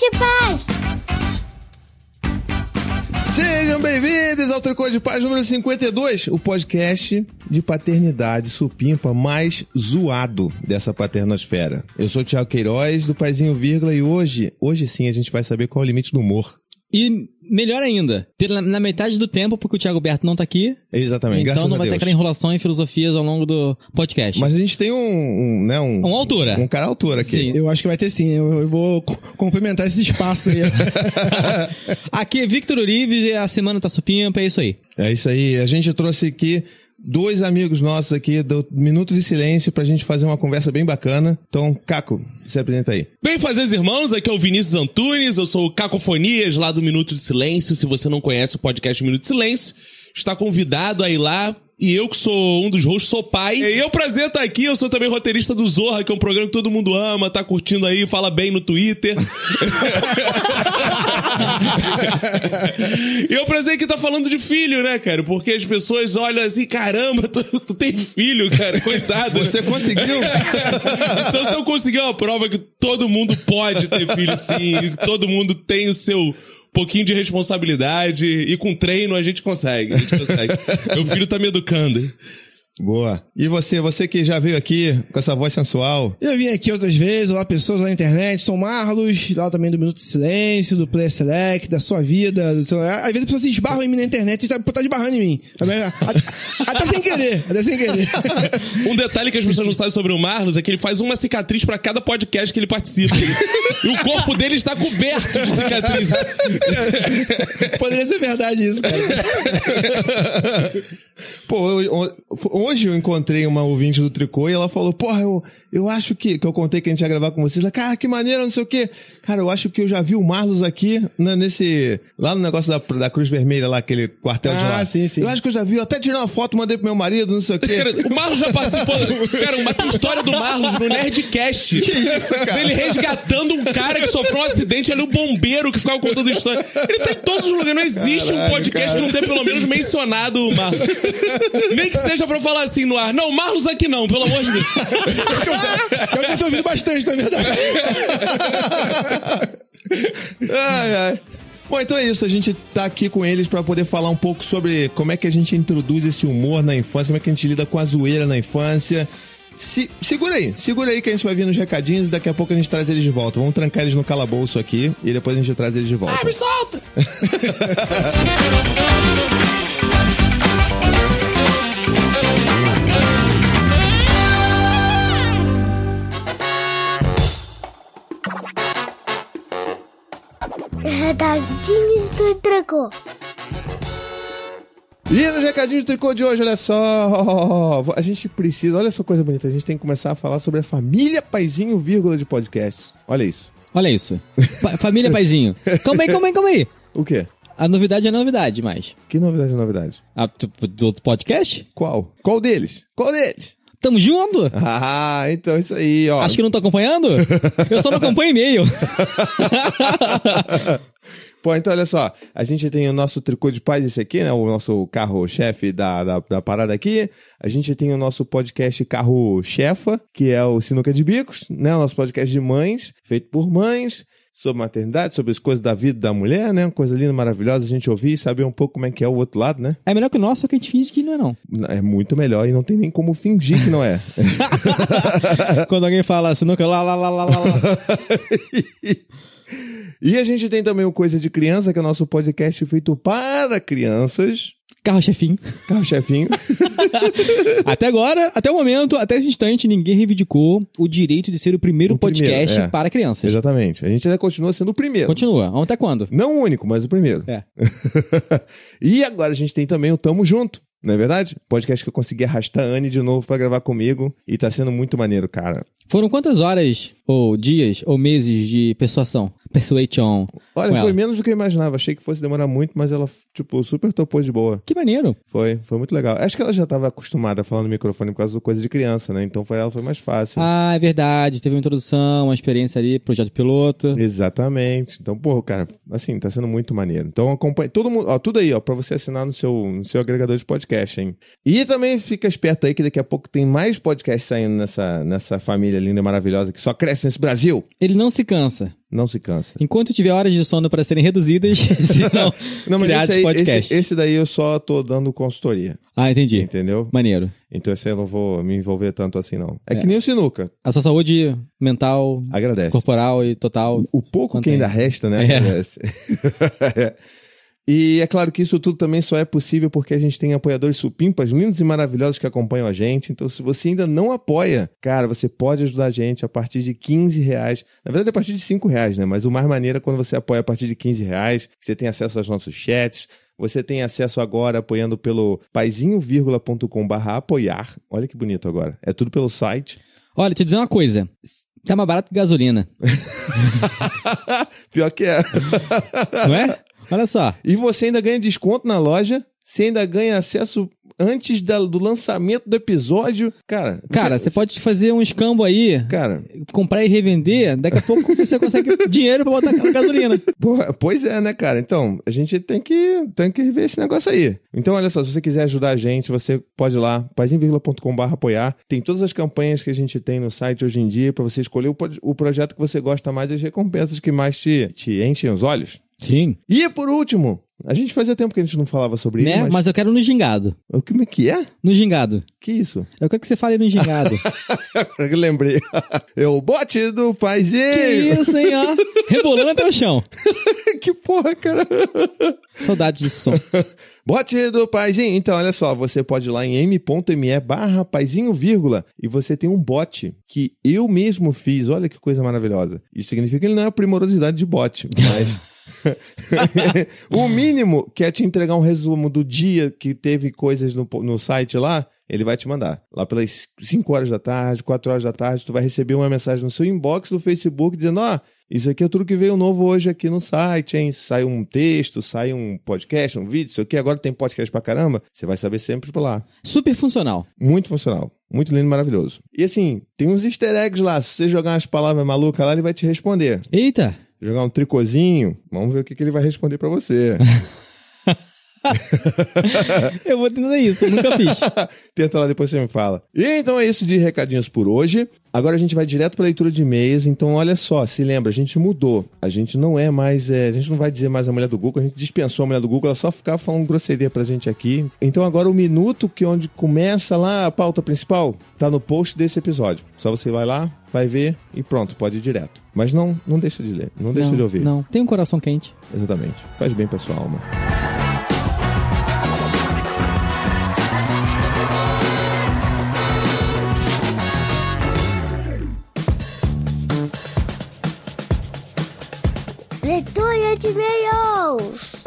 de Paz! Sejam bem-vindos ao Tricô de Paz número 52, o podcast de paternidade supimpa mais zoado dessa paternosfera. Eu sou o Thiago Queiroz, do Paizinho Vírgula, e hoje sim a gente vai saber qual é o limite do humor. E melhor ainda, na metade do tempo, porque o Thiago Berto não tá aqui. Exatamente, então não vai ter aquela enrolação em filosofias ao longo do podcast. Mas a gente tem um autora. Um cara autor aqui. Sim. Eu acho que vai ter sim, eu vou complementar esse espaço aí. Aqui é Victor Urives e a semana tá supimpa, é isso aí. É isso aí, a gente trouxe aqui dois amigos nossos aqui do Minuto de Silêncio pra gente fazer uma conversa bem bacana. Então, Caco, se apresenta aí. Bem fazeres, irmãos, aqui é o Vinícius Antunes, eu sou o Cacofonias lá do Minuto de Silêncio. Se você não conhece o podcast Minuto de Silêncio, está convidado a ir lá. E eu que sou um dos hosts, sou pai. E é um prazer estar aqui, eu sou também roteirista do Zorra, que é um programa que todo mundo ama, tá curtindo aí, fala bem no Twitter. E é um prazer que tá falando de filho, né, cara? Porque as pessoas olham assim, caramba, tu tem filho, cara, coitado. Você conseguiu? Então se eu conseguir uma prova que todo mundo pode ter filho sim, todo mundo tem o seu pouquinho de responsabilidade e com treino a gente consegue. Meu filho tá me educando. Boa. E você que já veio aqui com essa voz sensual? Eu vim aqui outras vezes, olá pessoas lá na internet, sou Marlos, lá também do Minuto de Silêncio, do Play Select, da sua vida, do seu... Às vezes as pessoas se esbarram em mim na internet e tá esbarrando em mim. Até sem querer. Um detalhe que as pessoas não sabem sobre o Marlos é que ele faz uma cicatriz pra cada podcast que ele participa. E o corpo dele está coberto de cicatrizes. Poderia ser verdade isso, cara. Pô, hoje eu encontrei uma ouvinte do Tricô e ela falou, porra, eu acho que eu contei que a gente ia gravar com vocês. Ela, cara, que maneiro, não sei o quê. Cara, eu acho que eu já vi o Marlos aqui, lá no negócio da Cruz Vermelha, lá, aquele quartel de lá. Ah, sim. Eu acho que eu já vi, eu até tirei uma foto, mandei pro meu marido, não sei o quê. Cara, o Marlos já participou. Cara, tem história do Marlos no Nerdcast. Que isso, cara? Ele resgatando um cara que sofreu um acidente, ali o bombeiro que ficava contando história. Ele tá em todos os lugares. Não existe um podcast que não tenha pelo menos mencionado o Marlos. Nem que seja pra falar assim no ar. Não, Marlos aqui não, pelo amor de Deus. Eu tô ouvindo bastante, na verdade. Ai. Bom, então é isso, a gente tá aqui com eles pra poder falar um pouco sobre como é que a gente introduz esse humor na infância, como é que a gente lida com a zoeira na infância. Segura aí que a gente vai vir nos recadinhos e daqui a pouco a gente traz eles de volta. Vamos trancar eles no calabouço aqui e depois a gente traz eles de volta. Ah, me solta! Recadinhos do Tricô. E nos recadinhos do Tricô de hoje, olha só, a gente precisa, olha só coisa bonita, a gente tem que começar a falar sobre a família Paizinho Vírgula de podcast. Olha isso. Família Paizinho. Calma aí. O quê? A novidade é novidade, mas... Que novidade é novidade? Do outro podcast? Qual? Qual deles? Tamo junto? Ah, então isso aí, ó. Acho que não tô acompanhando? Eu só não acompanho e-mail. Pô, então olha só, a gente tem o nosso Tricô de Paz, esse aqui, né, o nosso carro-chefe da parada aqui. A gente tem o nosso podcast Carro-Chefa, que é o Sinuca de Bicos, né, o nosso podcast de mães, feito por mães, sobre maternidade, sobre as coisas da vida da mulher, né, uma coisa linda, maravilhosa, a gente ouvir e saber um pouco como é que é o outro lado, né. É melhor que o nosso, só que a gente finge que não é não. É muito melhor e não tem nem como fingir que não é. Quando alguém fala Sinuca, lá. E a gente tem também o Coisa de Criança, que é o nosso podcast feito para crianças. Carro-chefinho. Até agora, até o momento, até esse instante, ninguém reivindicou o direito de ser o primeiro podcast para crianças. Exatamente. A gente ainda continua sendo o primeiro. Continua. Até quando? Não o único, mas o primeiro. É. E agora a gente tem também o Tamo Junto. Não é verdade? Podcast que eu consegui arrastar a Anne de novo pra gravar comigo. E tá sendo muito maneiro, cara. Foram quantas horas, ou dias, ou meses de persuasão? Persuasion. Olha, com foi ela. menos do que eu imaginava. Achei que fosse demorar muito, mas ela, tipo, super topou de boa. Que maneiro. Foi muito legal. Acho que ela já estava acostumada a falar no microfone por causa de coisa de criança, né? Então ela foi mais fácil. Ah, é verdade. Teve uma introdução, uma experiência ali, projeto piloto. Exatamente. Então, pô, cara, assim, tá sendo muito maneiro. Então acompanha todo mundo, ó, tudo aí, ó, pra você assinar no seu agregador de podcast, hein? E também fica esperto aí que daqui a pouco tem mais podcasts saindo nessa família linda e maravilhosa que só cresce nesse Brasil. Ele não se cansa. Não se cansa. Enquanto tiver horas de sono para serem reduzidas, senão Não, mas criados podcasts. esse daí eu só tô dando consultoria, Ah, entendi. entendeu? Maneiro. Então esse eu não vou me envolver tanto assim, não. É que nem o sinuca. A sua saúde mental, Agradece. corporal e total. O pouco que Mantém. ainda resta, né? É. Agradece. E é claro que isso tudo também só é possível porque a gente tem apoiadores supimpas lindos e maravilhosos que acompanham a gente. Então, se você ainda não apoia, cara, você pode ajudar a gente a partir de R$15. Na verdade, a partir de R$5, né? Mas o mais maneiro é quando você apoia a partir de R$15, que você tem acesso aos nossos chats. Você tem acesso agora apoiando pelo paizinho.com/apoiar. Olha que bonito agora. É tudo pelo site. Olha, te dizer uma coisa. Tá mais barato que gasolina, Pior que é. não é? Olha só. E você ainda ganha desconto na loja. Você ainda ganha acesso antes do lançamento do episódio. Cara, Você pode fazer um escambo aí, Cara, comprar e revender, daqui a pouco você consegue dinheiro pra botar na gasolina. porra, pois é, né, cara? Então, a gente tem que rever esse negócio aí. Então, olha só, se você quiser ajudar a gente, você pode ir lá, paizinho.com/apoiar. Tem todas as campanhas que a gente tem no site hoje em dia pra você escolher o projeto que você gosta mais e as recompensas que mais te enchem os olhos. Sim. E por último, a gente fazia tempo que a gente não falava sobre Né? ele, Mas eu quero no gingado. Como é que é? No gingado. Que isso? Eu quero que você fale no gingado. Agora que eu lembrei. É o bote do paizinho. Que isso, hein, ó. Rebolando até o chão. Que porra, cara. Saudade desse som. Bote do paizinho. Então, olha só, você pode ir lá em m.me/paizinho, e você tem um bot que eu mesmo fiz. Olha que coisa maravilhosa. Isso significa que ele não é a primorosidade de bot, mas... o mínimo que é te entregar um resumo do dia que teve coisas no site lá, ele vai te mandar. Lá pelas 5 horas da tarde, 4 horas da tarde, tu vai receber uma mensagem no seu inbox do Facebook dizendo, isso aqui é tudo que veio novo hoje aqui no site, hein? Sai um texto, sai um podcast, um vídeo, isso aqui agora tem podcast pra caramba. Você vai saber sempre por lá. Super funcional. Muito funcional. Muito lindo e maravilhoso. E assim, tem uns easter eggs lá. Se você jogar umas palavras malucas lá, ele vai te responder. Eita. Jogar um tricôzinho, vamos ver o que ele vai responder pra você. Eu vou tentar isso, eu nunca fiz. Tenta lá, depois você me fala. E então é isso de recadinhos por hoje. Agora a gente vai direto pra leitura de e-mails. Então olha só, se lembra, a gente mudou. A gente não é mais, a gente não vai dizer mais a mulher do Google, a gente dispensou a mulher do Google, ela só ficava falando grosseria pra gente aqui. Então agora o minuto onde começa lá a pauta principal, tá no post desse episódio. Só você vai lá, vai ver e pronto, pode ir direto. Mas não deixa de ler, não deixa de ouvir. Não, tem um coração quente. Exatamente, faz bem pra sua alma. Leitura de e-mails.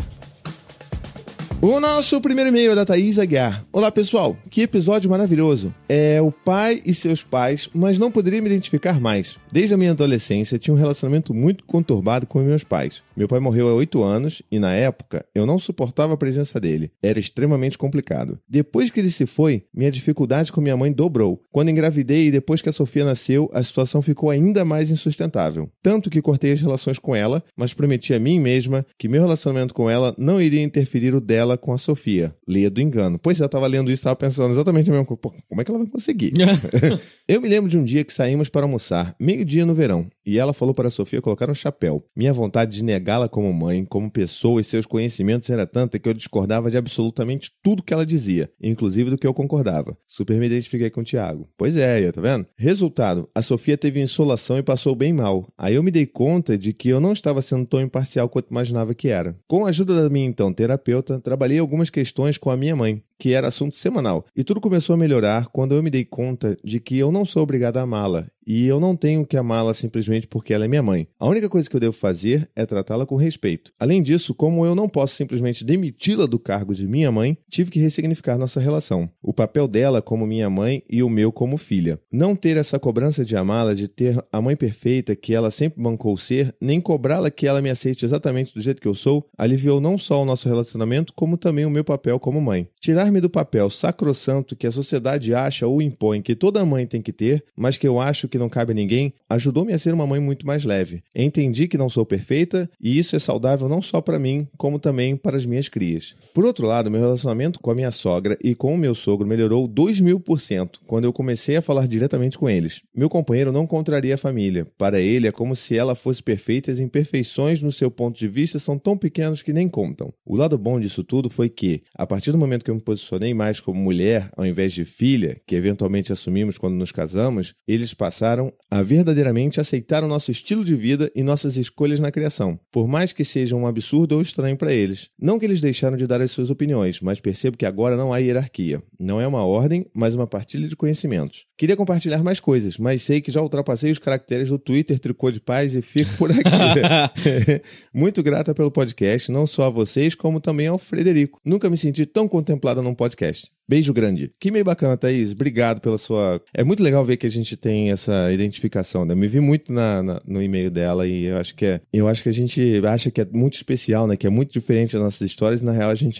O nosso primeiro e-mail é da Thaís Aguiar. Olá, pessoal. Que episódio maravilhoso. É o pai e seus pais, mas não poderia me identificar mais. Desde a minha adolescência, tinha um relacionamento muito conturbado com meus pais. Meu pai morreu há 8 anos e, na época, eu não suportava a presença dele. Era extremamente complicado. Depois que ele se foi, minha dificuldade com minha mãe dobrou. Quando engravidei e depois que a Sofia nasceu, a situação ficou ainda mais insustentável. Tanto que cortei as relações com ela, mas prometi a mim mesma que meu relacionamento com ela não iria interferir o dela com a Sofia. Leia do engano. Pois eu tava lendo isso e tava pensando exatamente a mesma coisa. Pô, como é que ela vai conseguir? Eu me lembro de um dia que saímos para almoçar, meio-dia no verão, e ela falou para a Sofia colocar um chapéu. Minha vontade de negá-la como mãe, como pessoa e seus conhecimentos era tanta que eu discordava de absolutamente tudo que ela dizia, inclusive do que eu concordava. Super me identifiquei com o Thiago. Pois é, tá vendo? Resultado, a Sofia teve insolação e passou bem mal. Aí eu me dei conta de que eu não estava sendo tão imparcial quanto imaginava que era. Com a ajuda da minha então terapeuta, trabalhei algumas questões com a minha mãe, que era assunto semanal. E tudo começou a melhorar quando eu me dei conta de que eu não sou obrigado a amá-la. E eu não tenho que amá-la simplesmente porque ela é minha mãe. A única coisa que eu devo fazer é tratá-la com respeito. Além disso, como eu não posso simplesmente demiti-la do cargo de minha mãe, tive que ressignificar nossa relação. O papel dela como minha mãe e o meu como filha. Não ter essa cobrança de amá-la, de ter a mãe perfeita que ela sempre bancou ser, nem cobrá-la que ela me aceite exatamente do jeito que eu sou, aliviou não só o nosso relacionamento, como também o meu papel como mãe. Tirar-me do papel sacrossanto que a sociedade acha ou impõe que toda mãe tem que ter, mas que eu acho que não cabe a ninguém, ajudou-me a ser uma mãe muito mais leve. Entendi que não sou perfeita e isso é saudável não só para mim, como também para as minhas crias. Por outro lado, meu relacionamento com a minha sogra e com o meu sogro melhorou 2000% quando eu comecei a falar diretamente com eles. Meu companheiro não contraria a família. Para ele é como se ela fosse perfeita e as imperfeições no seu ponto de vista são tão pequenas que nem contam. O lado bom disso tudo foi que, a partir do momento que eu me posicionei mais como mulher ao invés de filha, que eventualmente assumimos quando nos casamos, eles passaram a verdadeiramente aceitar o nosso estilo de vida e nossas escolhas na criação, por mais que seja um absurdo ou estranho para eles. Não que eles deixaram de dar as suas opiniões, mas percebo que agora não há hierarquia. Não é uma ordem, mas uma partilha de conhecimentos. Queria compartilhar mais coisas, mas sei que já ultrapassei os caracteres do Twitter Tricô de Paz e fico por aqui. Muito grata pelo podcast, não só a vocês, como também ao Frederico. Nunca me senti tão contemplada num podcast. Beijo grande. Que meio bacana, Thaís. Obrigado pela sua... É muito legal ver que a gente tem essa identificação, né? Eu me vi muito no e-mail dela e eu acho que a gente acha que é muito especial, né? Que é muito diferente das nossas histórias e na real a gente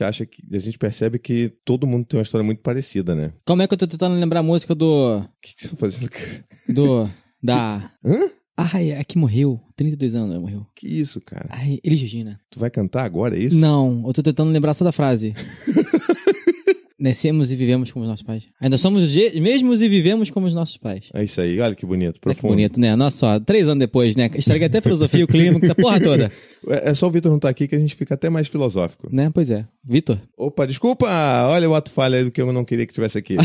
percebe que todo mundo tem uma história muito parecida, né? Como é que eu tô tentando lembrar a música do... O que você tá fazendo? Da... Hã? Ai, é que morreu. 32 anos morreu. Que isso, cara? Ai, Elis Regina. Tu vai cantar agora, é isso? Não, eu tô tentando lembrar só da frase. Nascemos e vivemos como os nossos pais. Ainda somos os mesmos e vivemos como os nossos pais. É isso aí, olha que bonito, profundo. É que bonito, né? Nossa, só, 3 anos depois, né? Estraguei até a filosofia, o clima, essa porra toda. É só o Vitor não tá aqui que a gente fica até mais filosófico. Né? Pois é. Vitor? Opa, desculpa! Olha o ato falho aí do que eu não queria que tivesse aqui.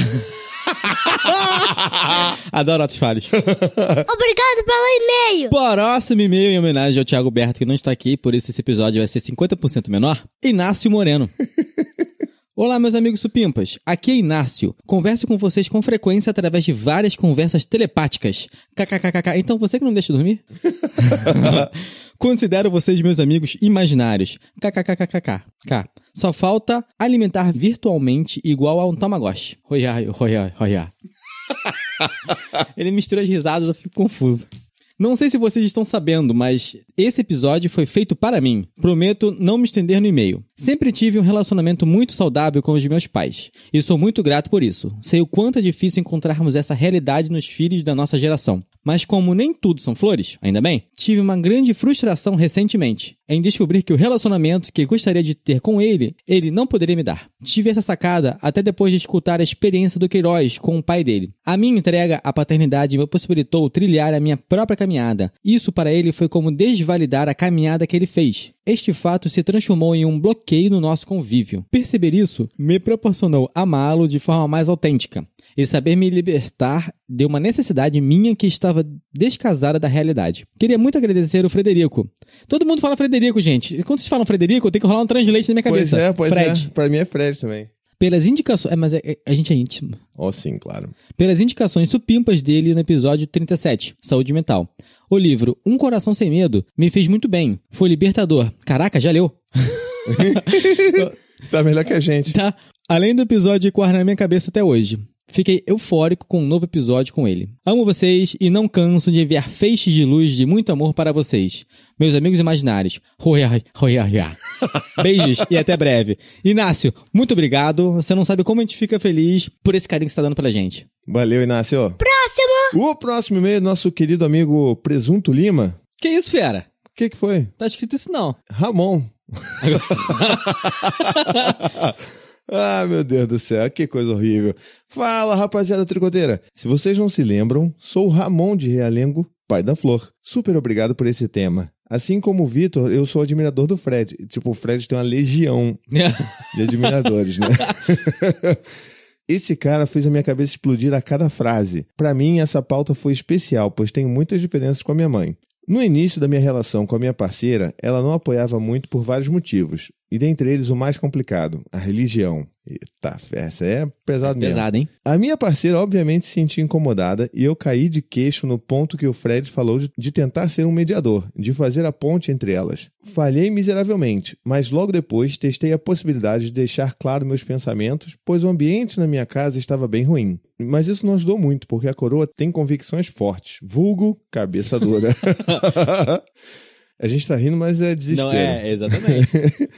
Adoro atos falhos. Obrigado pelo e-mail. Próximo e-mail em homenagem ao Thiago Berto, que não está aqui, por isso esse episódio vai ser 50% menor. Inácio Moreno. Olá, meus amigos supimpas. Aqui é Inácio. Converso com vocês com frequência através de várias conversas telepáticas. KKKK. Então você que não me deixa dormir? Considero vocês meus amigos imaginários. KKKKK. Só falta alimentar virtualmente igual a um Tamagotchi. Roiá. Ele mistura as risadas, eu fico confuso. Não sei se vocês estão sabendo, mas esse episódio foi feito para mim. Prometo não me estender no e-mail. Sempre tive um relacionamento muito saudável com os meus pais. E sou muito grato por isso. Sei o quanto é difícil encontrarmos essa realidade nos filhos da nossa geração. Mas como nem tudo são flores, ainda bem, tive uma grande frustração recentemente em descobrir que o relacionamento que gostaria de ter com ele não poderia me dar. Tive essa sacada até depois de escutar a experiência do Queiroz com o pai dele. A minha entrega à paternidade me possibilitou trilhar a minha própria caminhada. Isso para ele foi como desvalidar a caminhada que ele fez. Este fato se transformou em um bloqueio no nosso convívio. Perceber isso me proporcionou amá-lo de forma mais autêntica e saber me libertar de uma necessidade minha que estava descasada da realidade. Queria muito agradecer o Frederico. Todo mundo fala Frederico, gente. Quando vocês falam Frederico, tem que rolar um translate na minha cabeça. Pois Fred. é. Pra mim é Fred também. Pelas indicações... mas a gente é íntimo. Oh, sim, claro. Pelas indicações supimpas dele no episódio 37, Saúde Mental. O livro Um Coração Sem Medo me fez muito bem. Foi libertador. Caraca, já leu? Tá melhor que a gente. Tá. Além do episódio ecoar na minha cabeça até hoje. Fiquei eufórico com um novo episódio com ele. Amo vocês e não canso de enviar feixes de luz de muito amor para vocês. Meus amigos imaginários. Beijos e até breve. Inácio, muito obrigado. Você não sabe como a gente fica feliz por esse carinho que você tá dando pela gente. Valeu, Inácio. Próximo. O próximo e-mail é nosso querido amigo Presunto Lima. Que isso, fera? O que foi? Tá escrito isso não. Ramon. Ah, meu Deus do céu, que coisa horrível. Fala, rapaziada tricoteira. Se vocês não se lembram, sou o Ramon de Realengo, pai da Flor. Super obrigado por esse tema. Assim como o Vitor, eu sou admirador do Fred. Tipo, o Fred tem uma legião de admiradores, né? Esse cara fez a minha cabeça explodir a cada frase. Pra mim, essa pauta foi especial, pois tenho muitas diferenças com a minha mãe. No início da minha relação com a minha parceira, ela não apoiava muito por vários motivos. e dentre eles o mais complicado, a religião. Eita, essa é pesado mesmo. Pesado, hein? A minha parceira obviamente se sentia incomodada e eu caí de queixo no ponto que o Fred falou de tentar ser um mediador, de fazer a ponte entre elas. Falhei miseravelmente, mas logo depois testei a possibilidade de deixar claro meus pensamentos, pois o ambiente na minha casa estava bem ruim. Mas isso não ajudou muito, porque a coroa tem convicções fortes. Vulgo, cabeça dura. A gente tá rindo, mas é desespero. Não, exatamente.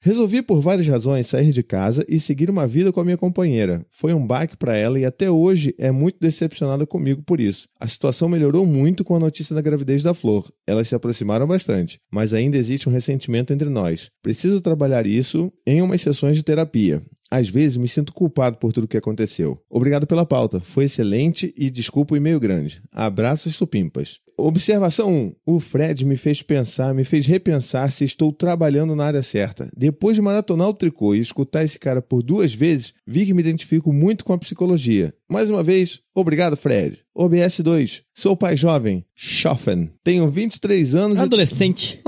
Resolvi por várias razões sair de casa e seguir uma vida com a minha companheira. Foi um baque para ela e até hoje é muito decepcionada comigo por isso. A situação melhorou muito com a notícia da gravidez da Flor. Elas se aproximaram bastante, mas ainda existe um ressentimento entre nós. Preciso trabalhar isso em umas sessões de terapia. Às vezes me sinto culpado por tudo que aconteceu. Obrigado pela pauta, foi excelente e desculpa o e-mail grande. Abraços supimpas. Observação 1. O Fred me fez repensar se estou trabalhando na área certa. Depois de maratonar o tricô e escutar esse cara por 2 vezes, vi que me identifico muito com a psicologia. Mais uma vez, obrigado, Fred. OBS 2. Sou pai jovem, Schoffen. Tenho 23 anos Adolescente.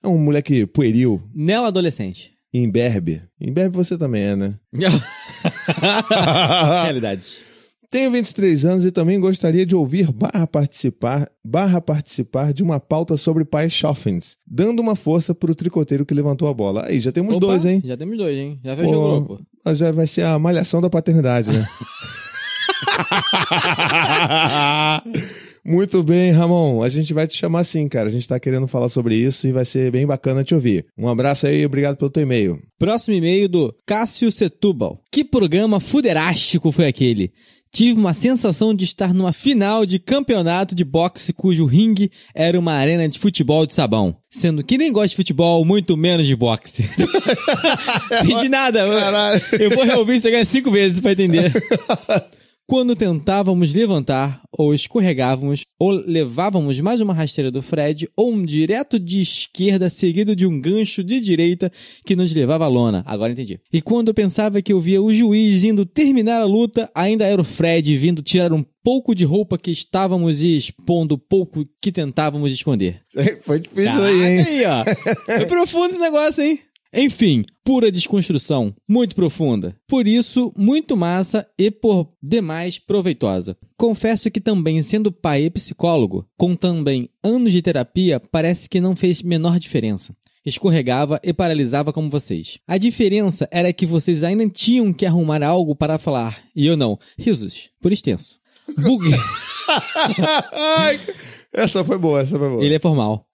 É um moleque pueril. Neoadolescente. Imberbe. Imberbe você também é, né? Realidade. Tenho 23 anos e também gostaria de ouvir participar de uma pauta sobre pais Schoffens, dando uma força pro tricoteiro que levantou a bola. Aí, já temos 2, hein? Já temos 2, hein? Já fechou o grupo. Já vai ser a malhação da paternidade, né? Muito bem, Ramon. A gente vai te chamar assim, cara. A gente tá querendo falar sobre isso e vai ser bem bacana te ouvir. Um abraço aí e obrigado pelo teu e-mail. Próximo e-mail do Cássio Setúbal. Que programa fuderástico foi aquele? Tive uma sensação de estar numa final de campeonato de boxe cujo ringue era uma arena de futebol de sabão. Sendo que nem gosto de futebol, muito menos de boxe. Entendi nada. Caralho. Eu vou reouvir isso aqui 5 vezes pra entender. Quando tentávamos levantar, ou escorregávamos, ou levávamos mais uma rasteira do Fred, ou um direto de esquerda seguido de um gancho de direita que nos levava à lona. Agora entendi. E quando eu pensava que eu via o juiz indo terminar a luta, ainda era o Fred vindo tirar um pouco de roupa que estávamos e expondo o pouco que tentávamos esconder. Foi difícil aí, hein? Aí, ó. Foi profundo esse negócio, hein? Enfim, pura desconstrução, muito profunda. Por isso, muito massa e por demais proveitosa. Confesso que também, sendo pai e psicólogo, com também anos de terapia, parece que não fez menor diferença. Escorregava e paralisava como vocês. A diferença era que vocês ainda tinham que arrumar algo para falar, e eu não. Risos, por extenso. Buguei. Essa foi boa. Ele é formal.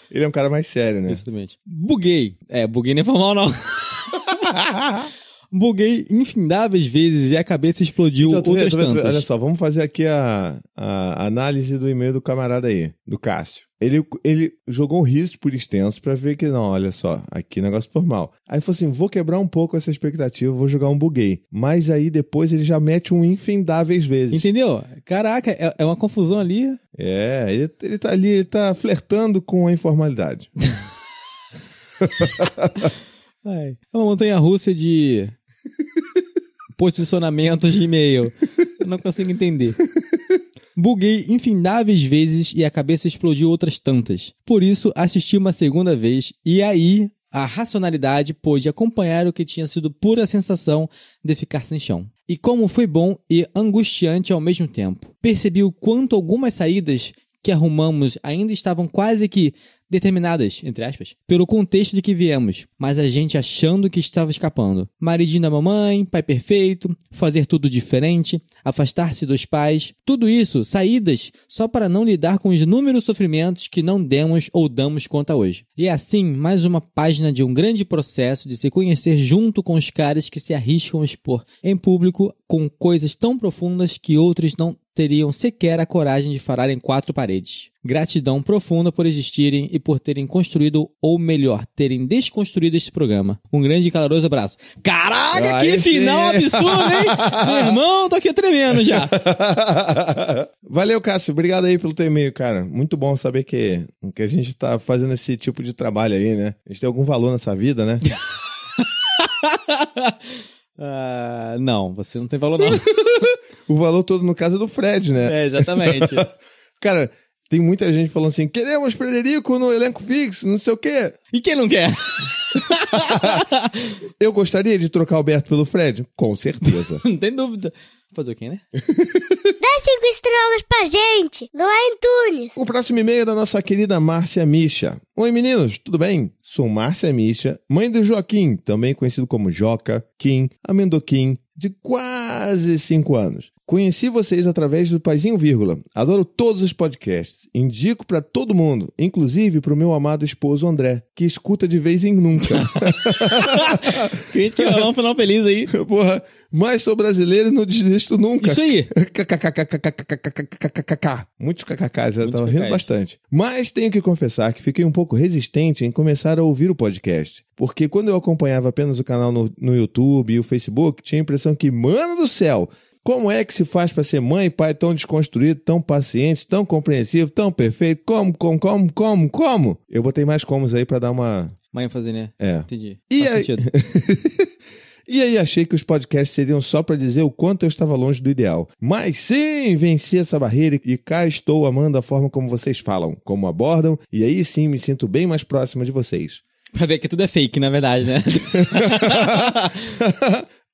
Ele é um cara mais sério, né? Exatamente. Buguei. Buguei não é formal, não. Buguei infindáveis vezes e a cabeça explodiu outras tantas. Olha só, vamos fazer aqui a análise do e-mail do camarada aí, do Cássio. Ele jogou um riso por extenso pra ver que, não, olha só, aqui negócio formal. Aí falou assim, vou quebrar um pouco essa expectativa, vou jogar um buguei. Mas aí depois ele já mete um infindáveis vezes. Entendeu? Caraca, é uma confusão ali. Ele tá ali, ele tá flertando com a informalidade. É uma montanha-russa de posicionamentos de e-mail. Eu não consigo entender. Buguei infindáveis vezes e a cabeça explodiu outras tantas. Por isso, assisti uma segunda vez e aí a racionalidade pôde acompanhar o que tinha sido pura sensação de ficar sem chão. E como foi bom e angustiante ao mesmo tempo. Percebi o quanto algumas saídas que arrumamos ainda estavam quase que determinadas, entre aspas, pelo contexto de que viemos, mas a gente achando que estava escapando. Maridinho da mamãe, pai perfeito, fazer tudo diferente, afastar-se dos pais, tudo isso, saídas, só para não lidar com os inúmeros sofrimentos que não demos ou damos conta hoje. E assim, mais uma página de um grande processo de se conhecer junto com os caras que se arriscam a expor em público com coisas tão profundas que outros não teriam sequer a coragem de falar em 4 paredes. Gratidão profunda por existirem e por terem construído, ou melhor, terem desconstruído este programa. Um grande e caloroso abraço. Caraca, que final absurdo, hein? Meu irmão, tô aqui tremendo já. Valeu, Cássio. Obrigado aí pelo teu e-mail, cara. Muito bom saber que a gente tá fazendo esse tipo de trabalho aí, né? A gente tem algum valor nessa vida, né? Não, você não tem valor não. O valor todo no caso é do Fred, né? Exatamente. Cara, Tem muita gente falando assim, queremos Frederico no elenco fixo, não sei o quê. E quem não quer? Eu gostaria de trocar o Alberto pelo Fred? Com certeza. Não tem dúvida. Fazer o quê, né? Dá 5 estrelas pra gente, não é Antunes. O próximo e-mail é da nossa querida Márcia Misha. Oi, meninos, tudo bem? Sou Márcia Misha, mãe do Joaquim, também conhecido como Joca, Kim, Amendoquim, de quase 5 anos. Conheci vocês através do Paizinho Vírgula. Adoro todos os podcasts. Indico pra todo mundo, inclusive pro meu amado esposo André, que escuta de vez em nunca. Crente que rolar um final feliz aí. Porra, mas sou brasileiro e não desisto nunca. Isso aí. Muitos kkks, eu Muitos tava rindo kkks. bastante. Mas tenho que confessar que fiquei um pouco resistente em começar a ouvir o podcast. Porque quando eu acompanhava apenas o canal no YouTube e o Facebook, tinha a impressão que, mano do céu, como é que se faz pra ser mãe e pai tão desconstruído, tão paciente, tão compreensivo, tão perfeito? Como? Eu botei mais comos aí pra dar uma... Uma ênfase, né? É. Entendi. E Faz aí... sentido. E aí achei que os podcasts seriam só pra dizer o quanto eu estava longe do ideal. Mas sim, venci essa barreira e cá estou amando a forma como vocês falam, como abordam, e aí sim me sinto bem mais próxima de vocês. Pra ver que tudo é fake, na verdade, né?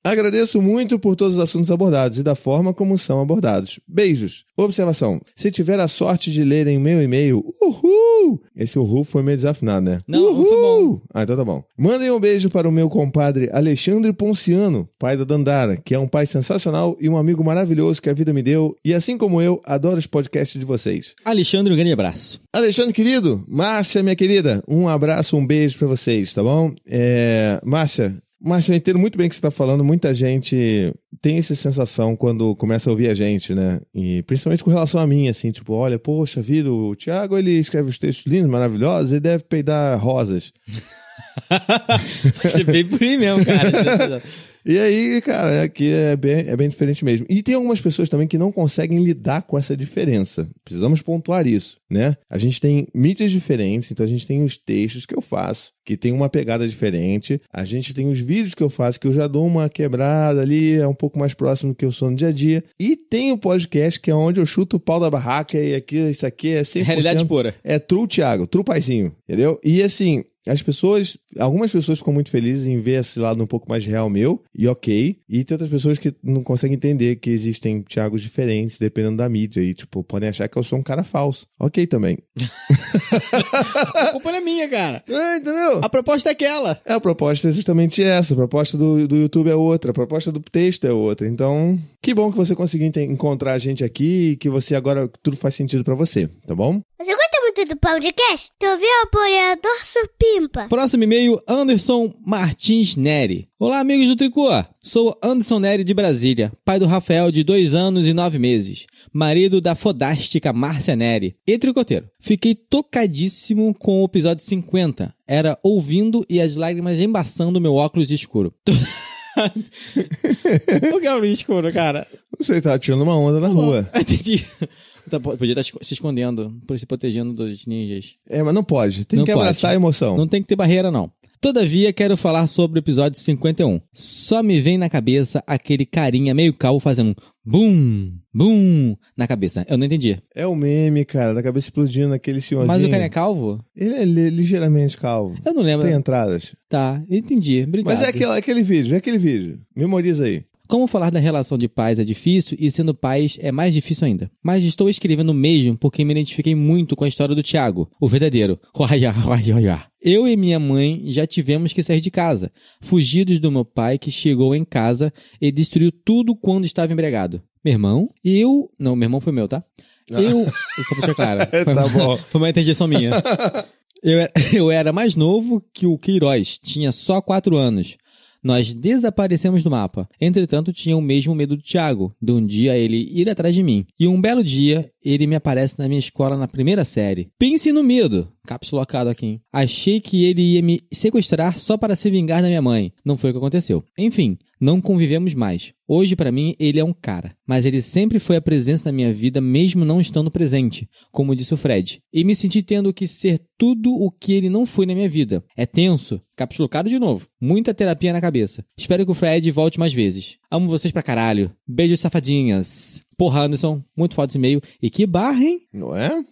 Agradeço muito por todos os assuntos abordados e da forma como são abordados. Beijos. Observação. Se tiver a sorte de lerem meu e-mail, uhul! Esse uhul foi meio desafinado, né? Não, uhul! foi bom. Ah, então tá bom. Mandem um beijo para o meu compadre Alexandre Ponciano, pai da Dandara, que é um pai sensacional e um amigo maravilhoso que a vida me deu. E assim como eu, adoro os podcasts de vocês. Alexandre, um grande abraço. Alexandre, querido, Márcia, minha querida, um abraço, um beijo pra vocês, tá bom? Márcia, eu entendo muito bem o que você tá falando. Muita gente tem essa sensação quando começa a ouvir a gente, né? E principalmente com relação a mim, assim, tipo, olha, poxa vida, o Thiago, ele escreve os textos lindos, maravilhosos, ele deve peidar rosas. Vai ser bem por aí mesmo, cara. E aí, cara, aqui é bem diferente mesmo. E tem algumas pessoas também que não conseguem lidar com essa diferença. Precisamos pontuar isso, né? A gente tem mídias diferentes, então a gente tem os textos que eu faço, que tem uma pegada diferente. A gente tem os vídeos que eu faço, que eu já dou uma quebrada ali, é um pouco mais próximo do que eu sou no dia a dia. E tem o podcast, que é onde eu chuto o pau da barraca, e aqui, isso aqui é 100%... Realidade pura. É true Thiago, true paizinho, entendeu? E assim... Algumas pessoas ficam muito felizes em ver esse lado um pouco mais real meu, e ok. E tem outras pessoas que não conseguem entender que existem Thiagos diferentes, dependendo da mídia. E, tipo, podem achar que eu sou um cara falso. Ok também. A culpa não é minha, cara. Entendeu? A proposta é aquela. A proposta é justamente essa. A proposta do YouTube é outra. A proposta do texto é outra. Então, que bom que você conseguiu encontrar a gente aqui e que você agora tudo faz sentido pra você, tá bom? Você gosta muito do podcast? Tu viu o apoiador Supimpa? Próximo e-mail, Anderson Martins Neri. Olá, amigos do Tricô. Sou Anderson Neri de Brasília, pai do Rafael de 2 anos e 9 meses, marido da fodástica Márcia Neri e tricoteiro. Fiquei tocadíssimo com o episódio 50. Era ouvindo e as lágrimas embaçando meu óculos escuro. O que é o escuro, cara? Não sei, tá tirando uma onda na rua. Entendi. Podia estar se escondendo, se protegendo dos ninjas. Mas não pode. Tem que abraçar a emoção. Não tem que ter barreira, não. Todavia, quero falar sobre o episódio 51. Só me vem na cabeça aquele carinha meio calvo fazendo bum, bum na cabeça. Eu não entendi. É o meme, cara, da cabeça explodindo naquele senhorzinho. Mas o carinha é calvo? Ele é ligeiramente calvo. Eu não lembro. Tem entradas. Tá, entendi. Obrigado. Mas é aquele vídeo. Memoriza aí. Como falar da relação de pais é difícil e sendo pais é mais difícil ainda. Mas estou escrevendo mesmo porque me identifiquei muito com a história do Thiago, o verdadeiro. Eu e minha mãe já tivemos que sair de casa, fugidos do meu pai que chegou em casa e destruiu tudo quando estava embriagado. Meu irmão, Não, meu irmão foi meu, tá? Só pra ser claro. Tá bom. Foi uma interjeição minha. Eu era mais novo que o Queiroz, tinha só 4 anos. Nós desaparecemos do mapa. Entretanto, tinha o mesmo medo do Thiago, de um dia ele ir atrás de mim. E um belo dia, ele me aparece na minha escola na primeira série. Pense no medo! Caps locado aqui, hein? Achei que ele ia me sequestrar só para se vingar da minha mãe. Não foi o que aconteceu. Enfim, Não convivemos mais. Hoje, pra mim, ele é um cara. Mas ele sempre foi a presença na minha vida, mesmo não estando presente, como disse o Fred. E me senti tendo que ser tudo o que ele não foi na minha vida. É tenso. Capsulocado de novo. Muita terapia na cabeça. Espero que o Fred volte mais vezes. Amo vocês pra caralho. Beijos, safadinhas. Porra, Anderson, muito foda esse e-mail. E que barra, hein? Não é?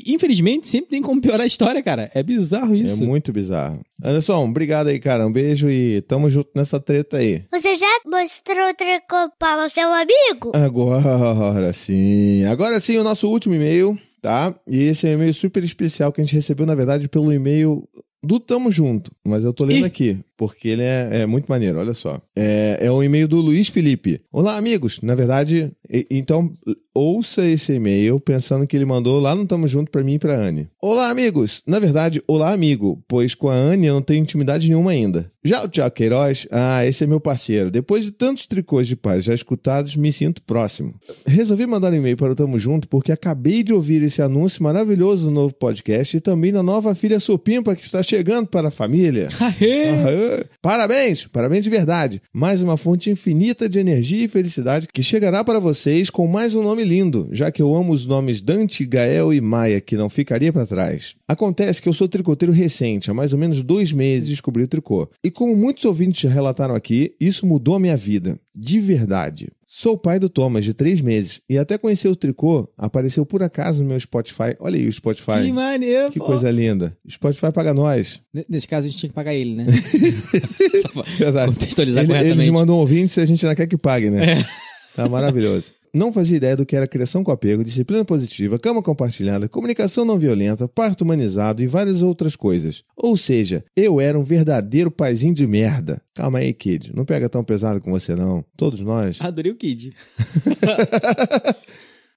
Infelizmente, sempre tem como piorar a história, cara. É bizarro isso. É muito bizarro. Anderson, obrigado aí, cara. Um beijo e tamo junto nessa treta aí. Você já mostrou o tricô para o seu amigo? Agora sim, o nosso último e-mail, tá? E esse é um e-mail super especial que a gente recebeu, na verdade, pelo e-mail do Tamo Junto. Mas eu tô lendo aqui, porque ele é muito maneiro, olha só. É um e-mail do Luiz Felipe. Olá, amigos. Na verdade, então, ouça esse e-mail pensando que ele mandou lá no Tamo Junto pra mim e pra Anne. Olá, amigos. Na verdade, olá, amigo, pois com a Anne eu não tenho intimidade nenhuma ainda. Já o Thiago Queiroz, esse é meu parceiro. Depois de tantos tricôs de paz já escutados, me sinto próximo. Resolvi mandar um e-mail para o Tamo Junto porque acabei de ouvir esse anúncio maravilhoso do novo podcast e também da nova filha Supimpa que está chegando para a família. Parabéns de verdade. Mais uma fonte infinita de energia e felicidade que chegará para vocês com mais um nome lindo, já que eu amo os nomes Dante, Gael e Maia, que não ficaria para trás. Acontece que eu sou tricoteiro recente, há mais ou menos 2 meses descobri o tricô. E como muitos ouvintes já relataram aqui, isso mudou a minha vida. De verdade. Sou pai do Thomas, de 3 meses, e até conhecer o tricô, apareceu por acaso no meu Spotify. Olha aí o Spotify. Que maneiro, que coisa linda. Spotify paga nós. Nesse caso, a gente tinha que pagar ele, né? Só pra Verdade. contextualizar corretamente. Eles mandam ouvintes e a gente ainda quer que pague, né? Tá maravilhoso. Não fazia ideia do que era criação com apego, disciplina positiva, cama compartilhada, comunicação não violenta, parto humanizado e várias outras coisas. Ou seja, eu era um verdadeiro paizinho de merda. Calma aí, kid. Não pega tão pesado com você, não. Todos nós. Adorei o kid.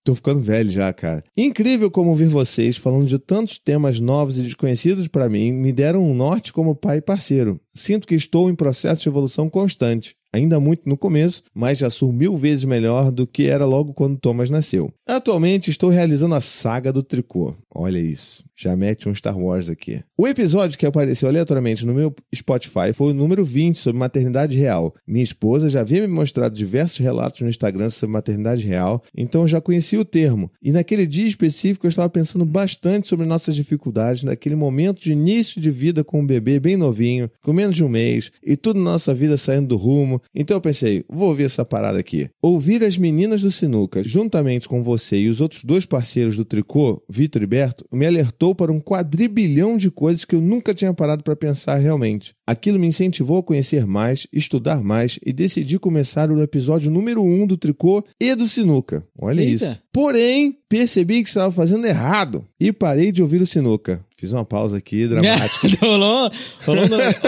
Tô ficando velho já, cara. Incrível como ouvir vocês falando de tantos temas novos e desconhecidos pra mim me deram um norte como pai e parceiro. Sinto que estou em processo de evolução constante. Ainda muito no começo, mas já sou 1000 vezes melhor do que era logo quando Thomas nasceu. Atualmente estou realizando a saga do tricô. Olha isso. Já mete um Star Wars aqui. O episódio que apareceu aleatoriamente no meu Spotify foi o número 20 sobre maternidade real. Minha esposa já havia me mostrado diversos relatos no Instagram sobre maternidade real, então eu já conhecia o termo. E naquele dia específico eu estava pensando bastante sobre nossas dificuldades naquele momento de início de vida com um bebê bem novinho, com menos de 1 mês, e tudo na nossa vida saindo do rumo. Então eu pensei, vou ouvir essa parada aqui. Ouvir as meninas do Sinuca, juntamente com você e os outros 2 parceiros do tricô, Vitor e Berto, me alertou para um quadrilhão de coisas que eu nunca tinha parado para pensar realmente. Aquilo me incentivou a conhecer mais, estudar mais e decidi começar o episódio número 1 do tricô e do Sinuca. Olha isso. Porém, percebi que estava fazendo errado e parei de ouvir o Sinuca. Fiz uma pausa aqui, dramática. Rolou.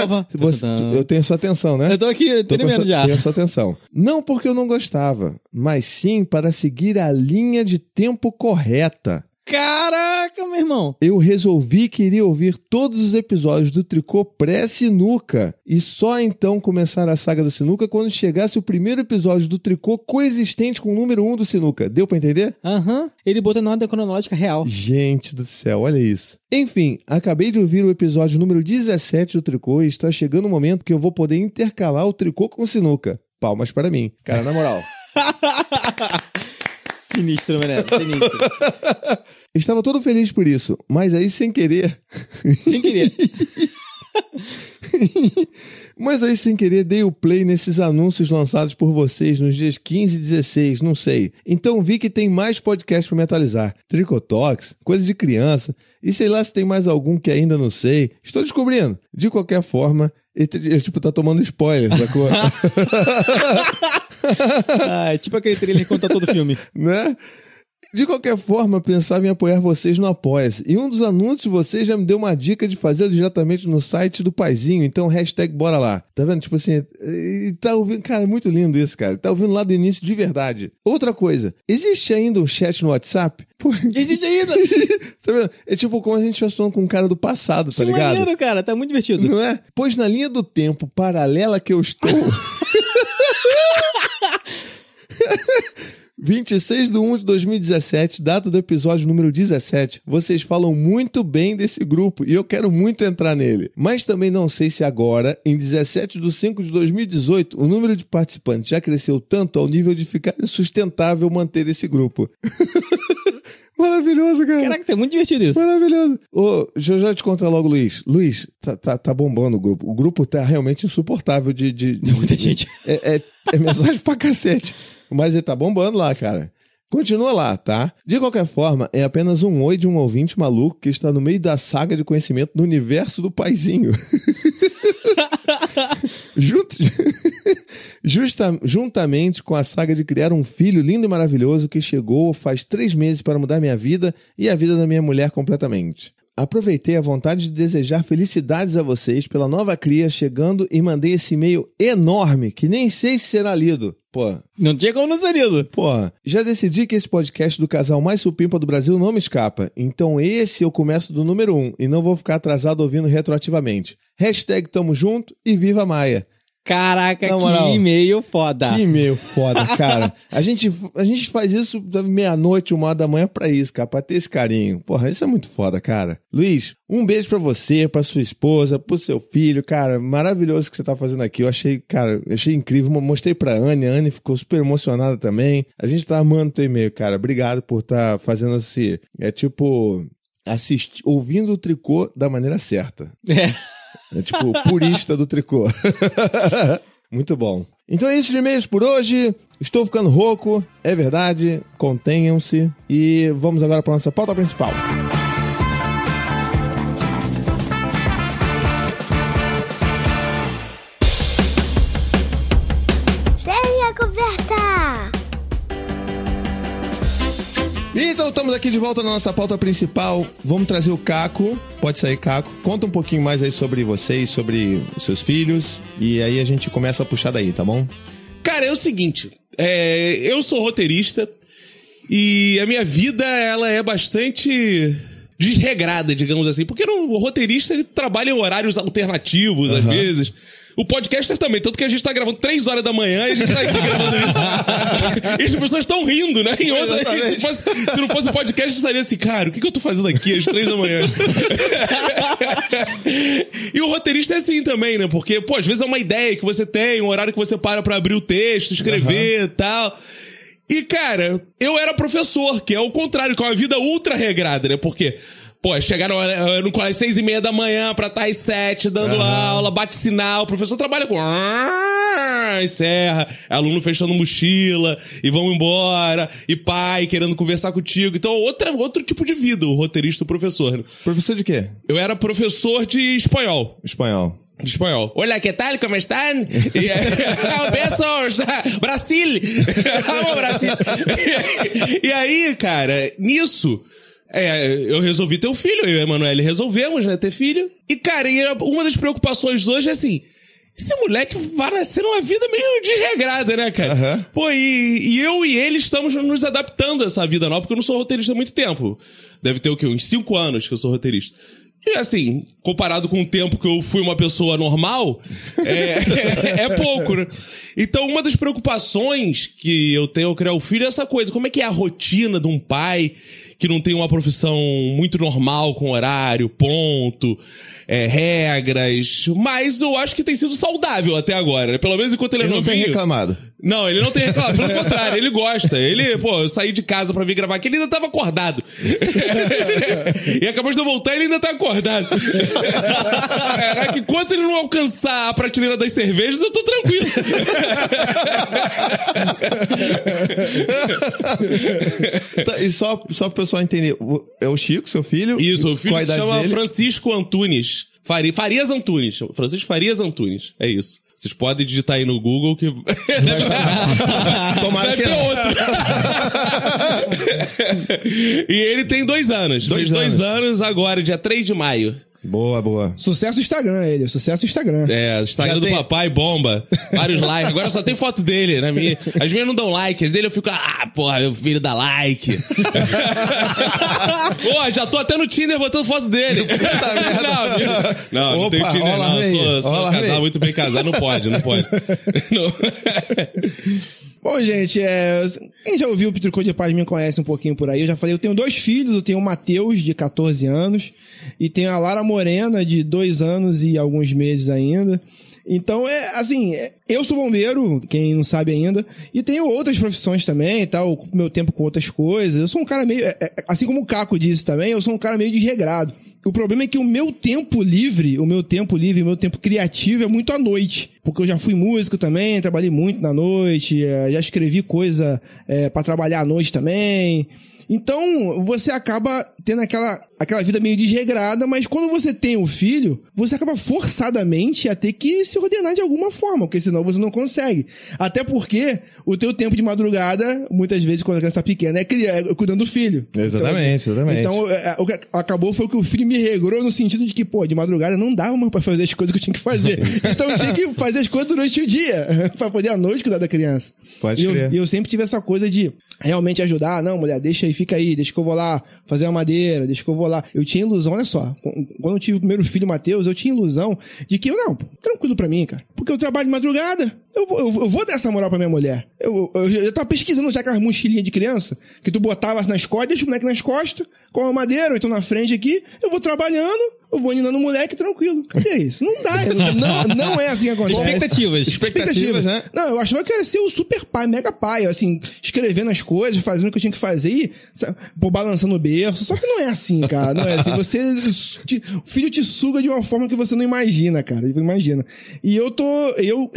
Opa. Eu tenho sua atenção, né? Eu tô aqui, tremendo já. Tenho sua atenção. Não porque eu não gostava, mas sim para seguir a linha de tempo correta. Caraca, meu irmão. Eu resolvi que iria ouvir todos os episódios do tricô pré-sinuca e só então começar a saga do sinuca quando chegasse o primeiro episódio do tricô coexistente com o número 1 do sinuca. Deu pra entender? Aham. Ele botou na ordem cronológica real. Gente do céu, olha isso. Enfim, acabei de ouvir o episódio número 17 do tricô e está chegando o momento que eu vou poder intercalar o tricô com o sinuca. Palmas para mim. Cara, na moral. Sinistro, mané. Sinistro. Estava todo feliz por isso, mas aí sem querer... Mas aí sem querer dei o play nesses anúncios lançados por vocês nos dias 15 e 16, não sei. Então vi que tem mais podcast para me atualizar. Tricotox, coisa de criança, e sei lá se tem mais algum que ainda não sei. Estou descobrindo. De qualquer forma, ele tipo tá tomando spoiler, sacou? É tipo aquele trailer que conta todo o filme. Né? De qualquer forma, pensava em apoiar vocês no Apoia-se. E um dos anúncios de vocês já me deu uma dica de fazer diretamente no site do Paizinho. Então, hashtag bora lá. Tá vendo? Tipo assim, tá ouvindo... Cara, é muito lindo isso, cara. Tá ouvindo lá do início de verdade. Outra coisa, existe ainda um chat no WhatsApp? Pô, existe ainda! Tá vendo? É tipo como a gente estivesse falando com um cara do passado, tá ligado? Maneiro, cara. Tá muito divertido. Não é? Pois na linha do tempo paralela que eu estou... 26/1/2017, data do episódio número 17. Vocês falam muito bem desse grupo e eu quero muito entrar nele. Mas também não sei se agora, em 17/5/2018, o número de participantes já cresceu tanto ao nível de ficar insustentável manter esse grupo. Maravilhoso, cara. Caraca, tá muito divertido isso. Maravilhoso. Ô, deixa eu já te contar logo, Luiz. Luiz, tá bombando o grupo. O grupo tá realmente insuportável de muita gente. É mensagem pra cacete. Mas ele tá bombando lá, cara. Continua lá, tá? De qualquer forma, é apenas um oi de um ouvinte maluco que está no meio da saga de conhecimento do universo do paizinho. Juntamente com a saga de criar um filho lindo e maravilhoso que chegou faz 3 meses para mudar minha vida e a vida da minha mulher completamente. Aproveitei a vontade de desejar felicidades a vocês pela nova cria chegando e mandei esse e-mail enorme que nem sei se será lido. Pô, Não tinha como não ser lido. pô, já decidi que esse podcast do casal mais supimpa do Brasil não me escapa. Então esse eu começo do número 1 e não vou ficar atrasado ouvindo retroativamente. Hashtag tamo junto e viva Maia. Caraca, Na moral, que e-mail foda. Que e-mail foda, cara. A gente faz isso da meia-noite, 1h da manhã pra isso, cara, pra ter esse carinho. Porra, isso é muito foda, cara. Luiz, um beijo pra você, pra sua esposa, pro seu filho, cara. Maravilhoso o que você tá fazendo aqui. Eu achei incrível. Mostrei pra Anne, a Anne ficou super emocionada também. A gente tá amando teu e-mail, cara. Obrigado por estar fazendo esse... ouvindo o tricô da maneira certa. É tipo purista do tricô. Muito bom. Então é isso de e-mails por hoje. Estou ficando rouco, é verdade. Contenham-se. E vamos agora para nossa pauta principal. Sem a conversa! Então estamos aqui de volta na nossa pauta principal. Vamos trazer o Caco. Pode sair, Caco. Conta um pouquinho mais aí sobre vocês, sobre os seus filhos. E aí a gente começa a puxar daí, tá bom? Cara, é o seguinte, eu sou roteirista e a minha vida, ela é bastante desregrada, digamos assim, porque o roteirista, ele trabalha em horários alternativos, às vezes. O podcaster também, tanto que a gente tá gravando 3 horas da manhã e a gente tá aqui gravando isso. E as pessoas estão rindo, né? Se não fosse o podcast, estaria assim, cara, o que eu tô fazendo aqui às 3 da manhã? E o roteirista é assim também, né? Porque, pô, às vezes é uma ideia que você tem, um horário que você para pra abrir o texto, escrever e tal. E, cara, eu era professor, que é o contrário, que é uma vida ultra regrada, né? Porque... Pô, chegaram no colégio 6h30 da manhã pra estar às 7 dando aula, bate sinal, o professor trabalha com... encerra, aluno fechando mochila, e vão embora, e pai querendo conversar contigo. Então, outro tipo de vida, o roteirista e o professor. Né? Professor de quê? Eu era professor de espanhol. Espanhol. De espanhol. Olá, que tal? Como estão? Besos! Brasil! Vamos, Brasil! E aí, cara, nisso... eu resolvi ter um filho, eu e a Emanuele resolvemos, né, ter filho. E, cara, uma das preocupações hoje é assim, esse moleque vai nascer numa vida meio desregrada, né, cara? Pô, e eu e ele estamos nos adaptando a essa vida nova, porque eu não sou roteirista há muito tempo. Deve ter o quê? Uns 5 anos que eu sou roteirista. E, assim, comparado com o tempo que eu fui uma pessoa normal, é pouco, né? Então, uma das preocupações que eu tenho ao criar o filho é essa coisa. Como é que é a rotina de um pai que não tem uma profissão muito normal, com horário, ponto, regras. Mas eu acho que tem sido saudável até agora, né? Pelo menos enquanto ele é novinho. Ele não tem reclamado. Não, ele não tem reclamado. Pelo contrário, ele gosta. Eu saí de casa pra vir gravar aqui, ele ainda tava acordado. E acabou de eu voltar, ele ainda tá acordado. É que enquanto ele não alcançar a prateleira das cervejas, eu tô tranquilo. Tá, e só pro pessoal entender, é o Chico, seu filho? Isso, o filho Qual a se idade chama dele? Francisco Antunes. Farias Antunes. Francisco Farias Antunes. É isso. Vocês podem digitar aí no Google que... Tomara Deve que ter não. outro. E ele tem 2 anos. Fez 2 anos agora, dia 3 de maio. Boa, boa. Sucesso do Instagram, ele. Sucesso do Instagram. Instagram Já do tem- papai bomba. Vários likes. Agora só tem foto dele, né? As minhas não dão like. As dele eu fico, porra, meu filho dá like. Pô, já tô até no Tinder botando foto dele. Não tem Opa, Tinder ó lá, não. meio, Sou ó lá, casado, meio. muito bem casado. Não pode. Não. Bom, gente, quem já ouviu o Tricô de Paz me conhece um pouquinho por aí. Eu já falei, eu tenho 2 filhos, eu tenho o Matheus, de 14 anos, e tenho a Lara Morena, de 2 anos e alguns meses ainda. Então, eu sou bombeiro, quem não sabe ainda, e tenho outras profissões também, tá? Eu ocupo meu tempo com outras coisas. Eu sou um cara meio, assim como o Caco disse também, eu sou um cara meio desregrado. O problema é que o meu tempo livre, o meu tempo criativo é muito à noite. Porque eu já fui músico também, trabalhei muito na noite, já escrevi coisa pra trabalhar à noite também. Então, você acaba tendo aquela vida meio desregrada, mas quando você tem o filho, você acaba forçadamente a ter que se ordenar de alguma forma, porque senão você não consegue. Até porque o teu tempo de madrugada, muitas vezes, quando a criança tá pequena, é cuidando do filho. Exatamente. Então, o que acabou foi que o filho me regrou no sentido de que, de madrugada não dava mais pra fazer as coisas que eu tinha que fazer. Então, eu tinha que fazer as coisas durante o dia, pra poder à noite cuidar da criança. Pode crer. E eu sempre tive essa coisa de realmente ajudar. Não, mulher, deixa aí, fica aí, deixa que eu vou lá fazer uma madeira, deixa que eu vou lá. Eu tinha ilusão, olha só, quando eu tive o primeiro filho, Matheus, eu tinha ilusão de que, tranquilo pra mim, cara. Porque eu trabalho de madrugada, eu vou dar essa moral pra minha mulher. Eu tava pesquisando já aquelas mochilinhas de criança, que tu botava nas costas, deixa o moleque nas costas, com a madeira, ou então na frente aqui, eu vou trabalhando, eu vou aninando o moleque tranquilo. Cadê isso? Não dá, não é assim que acontece. Expectativas, né? Não, eu achava que eu ia ser o super pai, mega pai, assim, escrevendo as coisas, fazendo o que eu tinha que fazer e balançando o berço. Só que não é assim, cara, não é assim. O filho te suga de uma forma que você não imagina, cara, imagina. E eu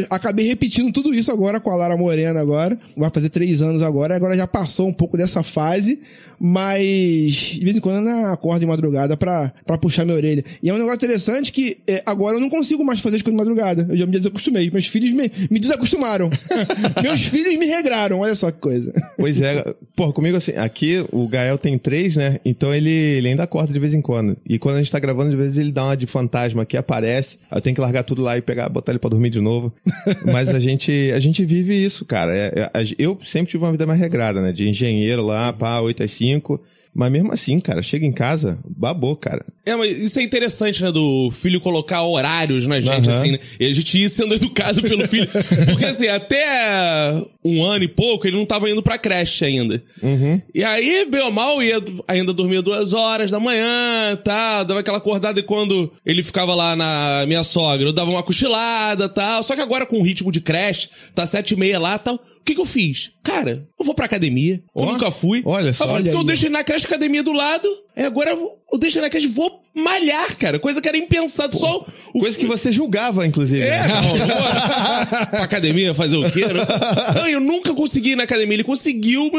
acabei repetindo tudo isso agora com a Lara Morena agora, vai fazer 3 anos agora já passou um pouco dessa fase, mas de vez em quando eu acordo de madrugada pra puxar minha orelha. E é um negócio interessante que agora eu não consigo mais fazer as coisas de madrugada. Eu já me desacostumei. Meus filhos me desacostumaram. Meus filhos me regraram. Olha só que coisa. Pois é. Comigo assim, aqui o Gael tem 3, né? Então ele ainda acorda de vez em quando. E quando a gente tá gravando, de vez ele dá uma de fantasma que aparece. Eu tenho que largar tudo lá e botar ele pra dormir de novo. Mas a gente vive isso, cara. Eu sempre tive uma vida mais regrada, né? De engenheiro lá, 8 às 5. Mas mesmo assim, cara, chega em casa, babou, cara. Mas isso é interessante, né, do filho colocar horários na gente, assim, né? E a gente ir sendo educado pelo filho. Porque, assim, até 1 ano e pouco, ele não tava indo pra creche ainda. E aí, bem ou mal, ainda dormia 2 horas da manhã, tal, dava aquela acordada, e quando ele ficava lá na minha sogra, eu dava uma cochilada, tal. Só que agora, com o ritmo de creche, tá 7h30 lá, tal. O que eu fiz? Cara, eu vou pra academia. Eu nunca fui. Olha só. Porque eu deixei na creche academia do lado. Agora eu deixei na creche e vou malhar, cara. Coisa que era impensado. Só coisa que você julgava, inclusive. Pra academia fazer o quê? Não, eu nunca consegui ir na academia. Ele conseguiu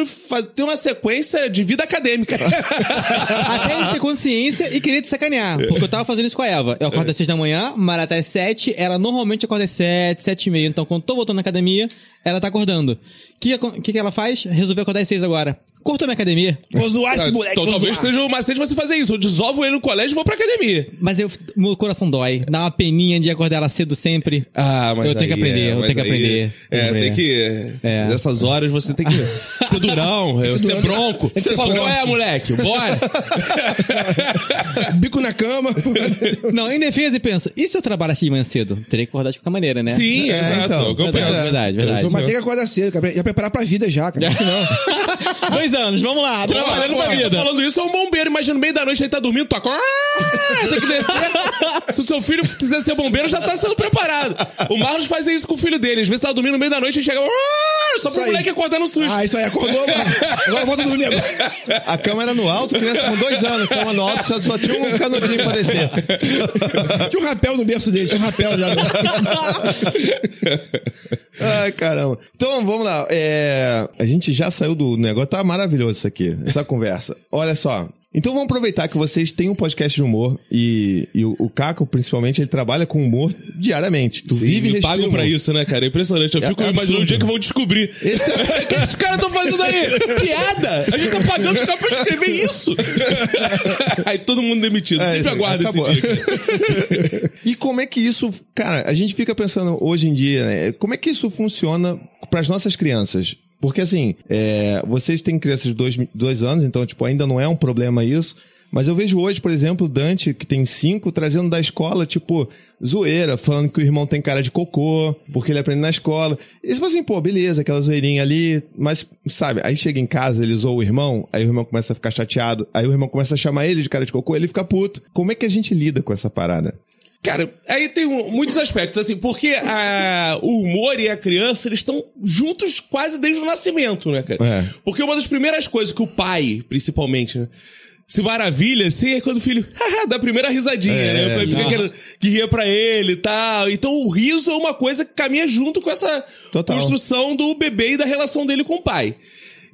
ter uma sequência de vida acadêmica. Até ele ter consciência e querer te sacanear. Porque eu tava fazendo isso com a Eva. Eu acordo às 6 da manhã, malha até às 7. Ela normalmente acorda às 7, 7h30. Então, quando eu tô voltando na academia, ela tá acordando. O que ela faz? Resolveu acordar às 6 agora. Cortou minha academia. Vou zoar esse moleque. Então talvez seja o macete você fazer isso. Eu desovo ele no colégio e vou pra academia. Mas meu coração dói. Dá uma peninha de acordar ela cedo sempre. Mas eu tenho que aprender, tem que... Nessas horas você tem que ser durão, ser bronco. Você fala, moleque, bora. Bico na cama. Não, em defesa, pensa, e se eu trabalhasse de manhã cedo? Teria que acordar de qualquer maneira, né? Sim, exato. Então, Eu penso. Verdade. Mas tem que acordar cedo, cara. Já preparar pra vida já, cara. Senão... 2 anos, vamos lá, trabalhando pra vida. Tô falando isso, é um bombeiro. Imagina, no meio da noite ele tá dormindo, tu acorda. Tem que descer. Se o seu filho quiser ser bombeiro, já tá sendo preparado. O Marlos faz isso com o filho dele. Às vezes tá dormindo no meio da noite e chega. Só pro moleque acordar no susto. Isso aí, acordou, mano. Agora volta a dormir agora. A cama era no alto, criança com 2 anos, cama no alto, só tinha um canudinho pra descer. Tinha um rapel no berço dele, tinha um rapel já. Ai, caramba. Então, vamos lá. A gente já saiu do negócio. Tá maravilhoso isso aqui, essa conversa. Olha só. Então vamos aproveitar que vocês têm um podcast de humor e o Caco, principalmente, ele trabalha com humor diariamente. Tu vive e me pagam pra isso, né, cara? É impressionante. Eu fico imaginando o dia que vão descobrir. O que esses caras estão fazendo aí? Piada? A gente tá pagando os caras pra escrever isso. Aí todo mundo demitido. Sempre aguarda esse dia. E como é que isso... Cara, a gente fica pensando hoje em dia, né? Como é que isso funciona pras nossas crianças? Porque assim, vocês têm crianças de 2 anos, então tipo, ainda não é um problema isso, Mas eu vejo hoje, por exemplo, o Dante, que tem 5, trazendo da escola, tipo, zoeira, falando que o irmão tem cara de cocô, porque ele aprende na escola. E você fala assim, pô, beleza, aquela zoeirinha ali, mas, sabe, aí chega em casa, ele zoa o irmão, aí o irmão começa a ficar chateado, aí o irmão começa a chamar ele de cara de cocô, ele fica puto. Como é que a gente lida com essa parada? Cara, aí tem muitos aspectos, assim, porque o humor e a criança, eles estão juntos quase desde o nascimento, né, cara? É. Porque uma das primeiras coisas que o pai, principalmente, né, se maravilha, assim, é quando o filho dá a primeira risadinha, né? O pai fica querendo que ria pra ele e tal. Então o riso é uma coisa que caminha junto com essa construção do bebê e da relação dele com o pai.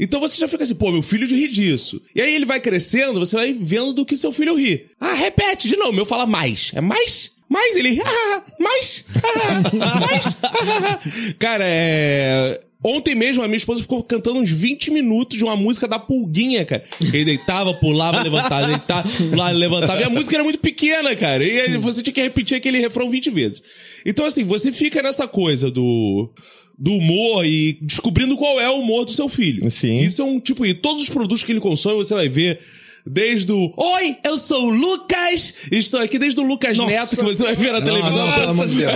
Então você já fica assim, pô, meu filho ri disso. E aí ele vai crescendo, você vai vendo do que seu filho ri. Repete de novo, meu fala mais. É mais? Mais? Ele mais? Mais? Cara, ontem mesmo a minha esposa ficou cantando uns 20 minutos de uma música da Pulguinha, cara. Ele deitava, pulava, levantava, deitava, pulava, levantava. E a música era muito pequena, cara. E aí você tinha que repetir aquele refrão 20 vezes. Então, assim, você fica nessa coisa do humor e descobrindo qual é o humor do seu filho. Sim. Isso é um tipo... E todos os produtos que ele consome, você vai ver... Desde o Oi, eu sou o Lucas, estou aqui desde o Lucas Neto, que você vai ver na televisão. Não, pelo amor de Deus.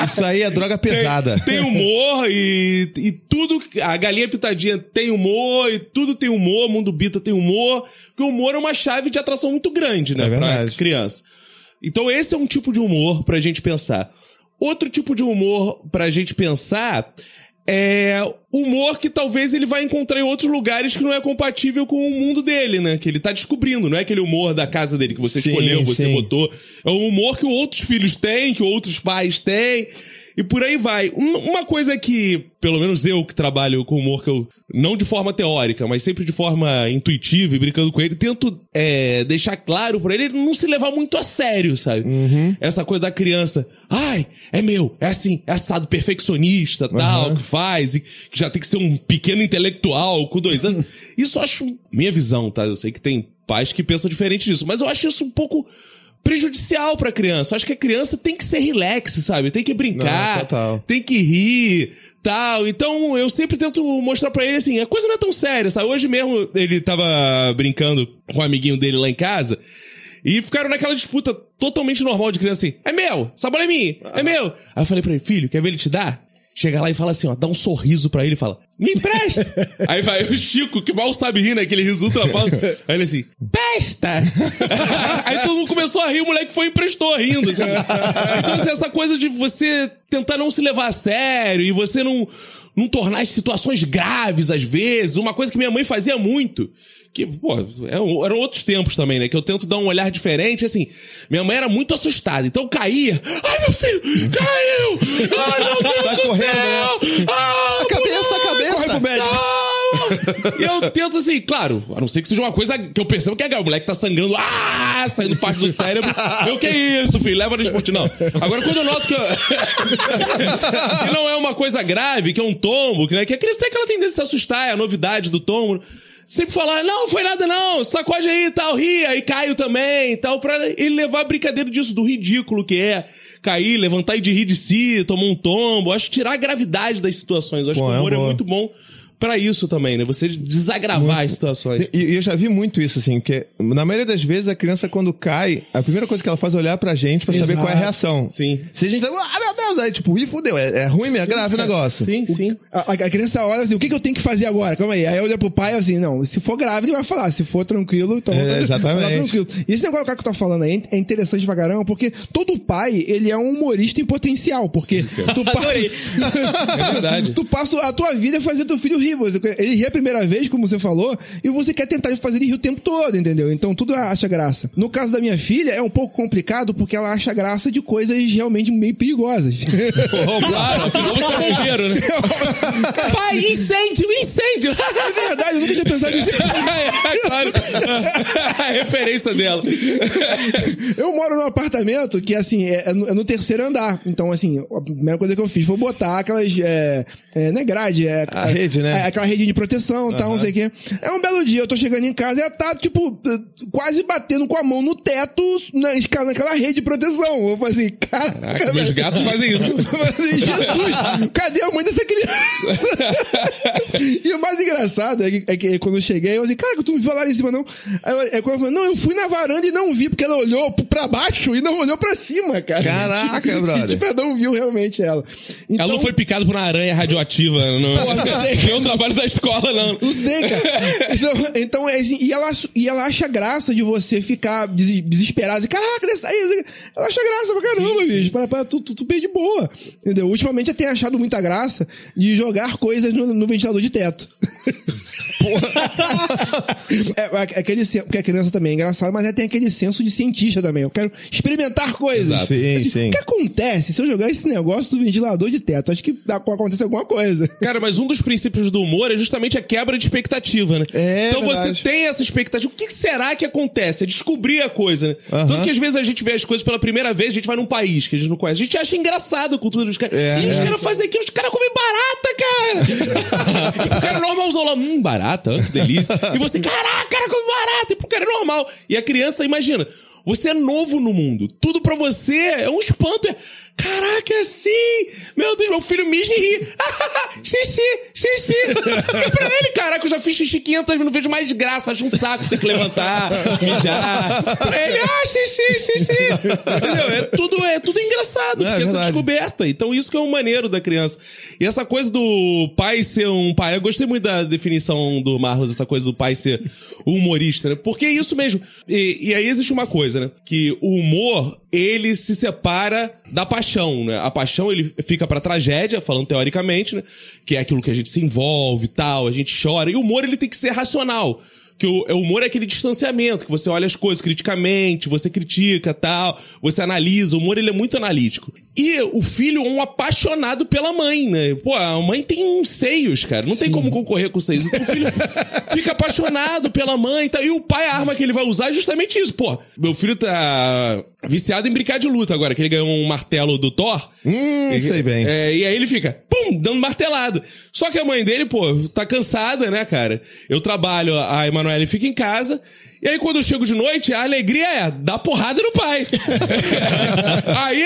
Isso aí é droga pesada. Tem humor e tudo. A Galinha Pitadinha tem humor e tudo tem humor. Mundo Bita tem humor. Porque o humor é uma chave de atração muito grande, né? Pra criança. Então esse é um tipo de humor pra gente pensar. Outro tipo de humor pra gente pensar é humor que talvez ele vai encontrar em outros lugares que não é compatível com o mundo dele, né? Que ele tá descobrindo, não é aquele humor da casa dele que você escolheu, você botou. É um humor que outros filhos têm, que outros pais têm. E por aí vai. Uma coisa que, pelo menos eu que trabalho com humor, que eu, não de forma teórica, mas sempre de forma intuitiva e brincando com ele, tento deixar claro pra ele não se levar muito a sério, sabe? Essa coisa da criança, ai, é meu, é assim, é assado, perfeccionista, tal, que faz, e que já tem que ser um pequeno intelectual com 2 anos. Isso eu acho, minha visão, tá? Eu sei que tem pais que pensam diferente disso, mas eu acho isso um pouco prejudicial pra criança. Eu acho que a criança tem que ser relax, sabe? Tem que brincar, tem que rir, tal. Então, eu sempre tento mostrar pra ele, assim, a coisa não é tão séria, sabe? Hoje mesmo, ele tava brincando com um amiguinho dele lá em casa e ficaram naquela disputa totalmente normal de criança, assim, é meu, essa bola é minha, é meu. Aí eu falei pra ele, filho, quer ver ele te dar? Chega lá e fala assim, ó, dá um sorriso pra ele e fala, me empresta! Aí vai o Chico, que mal sabe rir, né? Aquele riso ultra falso. Aí ele assim, pesta! Aí todo mundo começou a rir, o moleque foi e emprestou rindo. Assim. Então, assim, essa coisa de você tentar não se levar a sério e você não tornar as situações graves, às vezes. Uma coisa que minha mãe fazia muito, que, pô, eram outros tempos também, né? Que eu tento dar um olhar diferente, assim. Minha mãe era muito assustada, então caía. Ai, meu filho, caiu! Ai, meu Deus Sai do correndo, céu! Né? Ah, Cabeça! Corre pro médico. E eu tento assim, claro, a não ser que seja uma coisa que eu percebo que o moleque tá sangrando, saindo parte do cérebro. Eu, que isso, filho, leva no esporte. Não. Agora, quando eu noto que que não é uma coisa grave, que é um tombo, que a criança tem aquela tendência de se assustar, é a novidade do tombo. Sempre falar, não foi nada não, sacode aí e tal, ria, aí Caio também e tal, pra ele levar a brincadeira disso, do ridículo que é cair, levantar e de rir de si, tomar um tombo. Acho que tirar a gravidade das situações. Acho que o humor é muito bom pra isso também, né? Você desagravar as situações. E eu já vi muito isso, assim, porque na maioria das vezes a criança, quando cai, a primeira coisa que ela faz é olhar pra gente pra saber qual é a reação. Sim. Se a gente tá, meu Deus, aí tipo, fudeu, é ruim mesmo, é grave o negócio. Sim. A criança olha assim, o que eu tenho que fazer agora? Calma aí. Aí olha pro pai assim, não, se for grave ele vai falar, se for tranquilo, então exatamente. Tá tranquilo. E esse negócio que eu tô falando aí é interessante pra caramba, porque todo pai, ele é um humorista em potencial, porque tu passa, é verdade. Tu passa a tua vida fazer teu filho rir. Ele ri a primeira vez, como você falou, e você quer tentar fazer ele rir o tempo todo, entendeu? Então tudo acha graça. No caso da minha filha, é um pouco complicado, porque ela acha graça de coisas realmente meio perigosas. Claro, afinal você é bombeiro, né? Pai, incêndio! É verdade, eu nunca tinha pensado nisso. Claro. A referência dela. Eu moro num apartamento que, assim, é no 3º andar. Então, assim, a primeira coisa que eu fiz foi botar aquelas, não é grade, a rede, né? Aquela rede de proteção e tal, não sei o quê. É um belo dia, eu tô chegando em casa e ela tá, tipo, quase batendo com a mão no teto naquela rede de proteção. Eu falei assim, caraca, meus gatos fazem isso. Jesus, cadê a mãe dessa criança? E o mais engraçado é que quando eu cheguei, eu falei, cara, tu não viu lá em cima, não? não. Aí quando ela falou, não, eu fui na varanda e não vi, porque ela olhou pra baixo e não olhou pra cima, cara. Caraca, brother. Tipo, não viu realmente ela. Então, Ela não foi picada por uma aranha radioativa. Não deu o trabalho da escola, não. Não sei, cara. Então é assim, e ela acha graça de você ficar desesperado. Assim, caraca, desse aí. Ela acha graça pra caramba, bicho. Para tu bem de boa. Entendeu? Ultimamente eu tenho achado muita graça de jogar coisas no ventilador de teto. Porque a criança também é engraçada, mas tem aquele senso de cientista também. Eu quero experimentar coisas. Exato. Sim, assim, sim. O que acontece se eu jogar esse negócio do ventilador de teto? Acho que acontece alguma coisa. Cara, mas um dos princípios do humor é justamente a quebra de expectativa, né? Então verdade. você tem essa expectativa. O que será que acontece? É descobrir a coisa, né? Tanto que às vezes a gente vê as coisas pela primeira vez, a gente vai num país que a gente não conhece. A gente acha engraçado a cultura dos caras. Os caras fazem aquilo, os caras comem barata, cara! E o cara normalzão lá, barata, que delícia. E você, caraca, cara, come barata. E pro cara é normal. E a criança, imagina, você é novo no mundo. Tudo pra você é um espanto. Caraca, assim! Meu Deus, meu filho mija e ri. Xixi. E pra ele, caraca, eu já fiz xixi 500 vezes, não vejo mais de graça. Acho um saco ter que levantar, mijar. Pra ele, xixi. Entendeu? É tudo engraçado, porque essa descoberta. Então isso que é o maneiro da criança. E essa coisa do pai ser um pai, eu gostei muito da definição do Marlos, essa coisa do pai ser um humorista, né? Porque é isso mesmo. E aí existe uma coisa, né? Que o humor, ele se separa da paixão, né? A paixão, ele fica pra tragédia, falando teoricamente, né? Que é aquilo que a gente se envolve e tal, a gente chora. E o humor, ele tem que ser racional. Que o humor é aquele distanciamento, que você olha as coisas criticamente, você critica tal, você analisa. O humor, ele é muito analítico. E o filho é um apaixonado pela mãe, né? Pô, a mãe tem seios, cara. Não tem como concorrer com seios. Então o filho fica apaixonado pela mãe e tal. E o pai, a arma que ele vai usar é justamente isso. Pô, meu filho tá viciado em brincar de luta agora, que ele ganhou um martelo do Thor. Sei bem. E aí ele fica, pum, dando martelada. Só que a mãe dele, pô, tá cansada, né, cara? Eu trabalho, a Emanuele fica em casa. E aí, quando eu chego de noite, a alegria é dar porrada no pai. Aí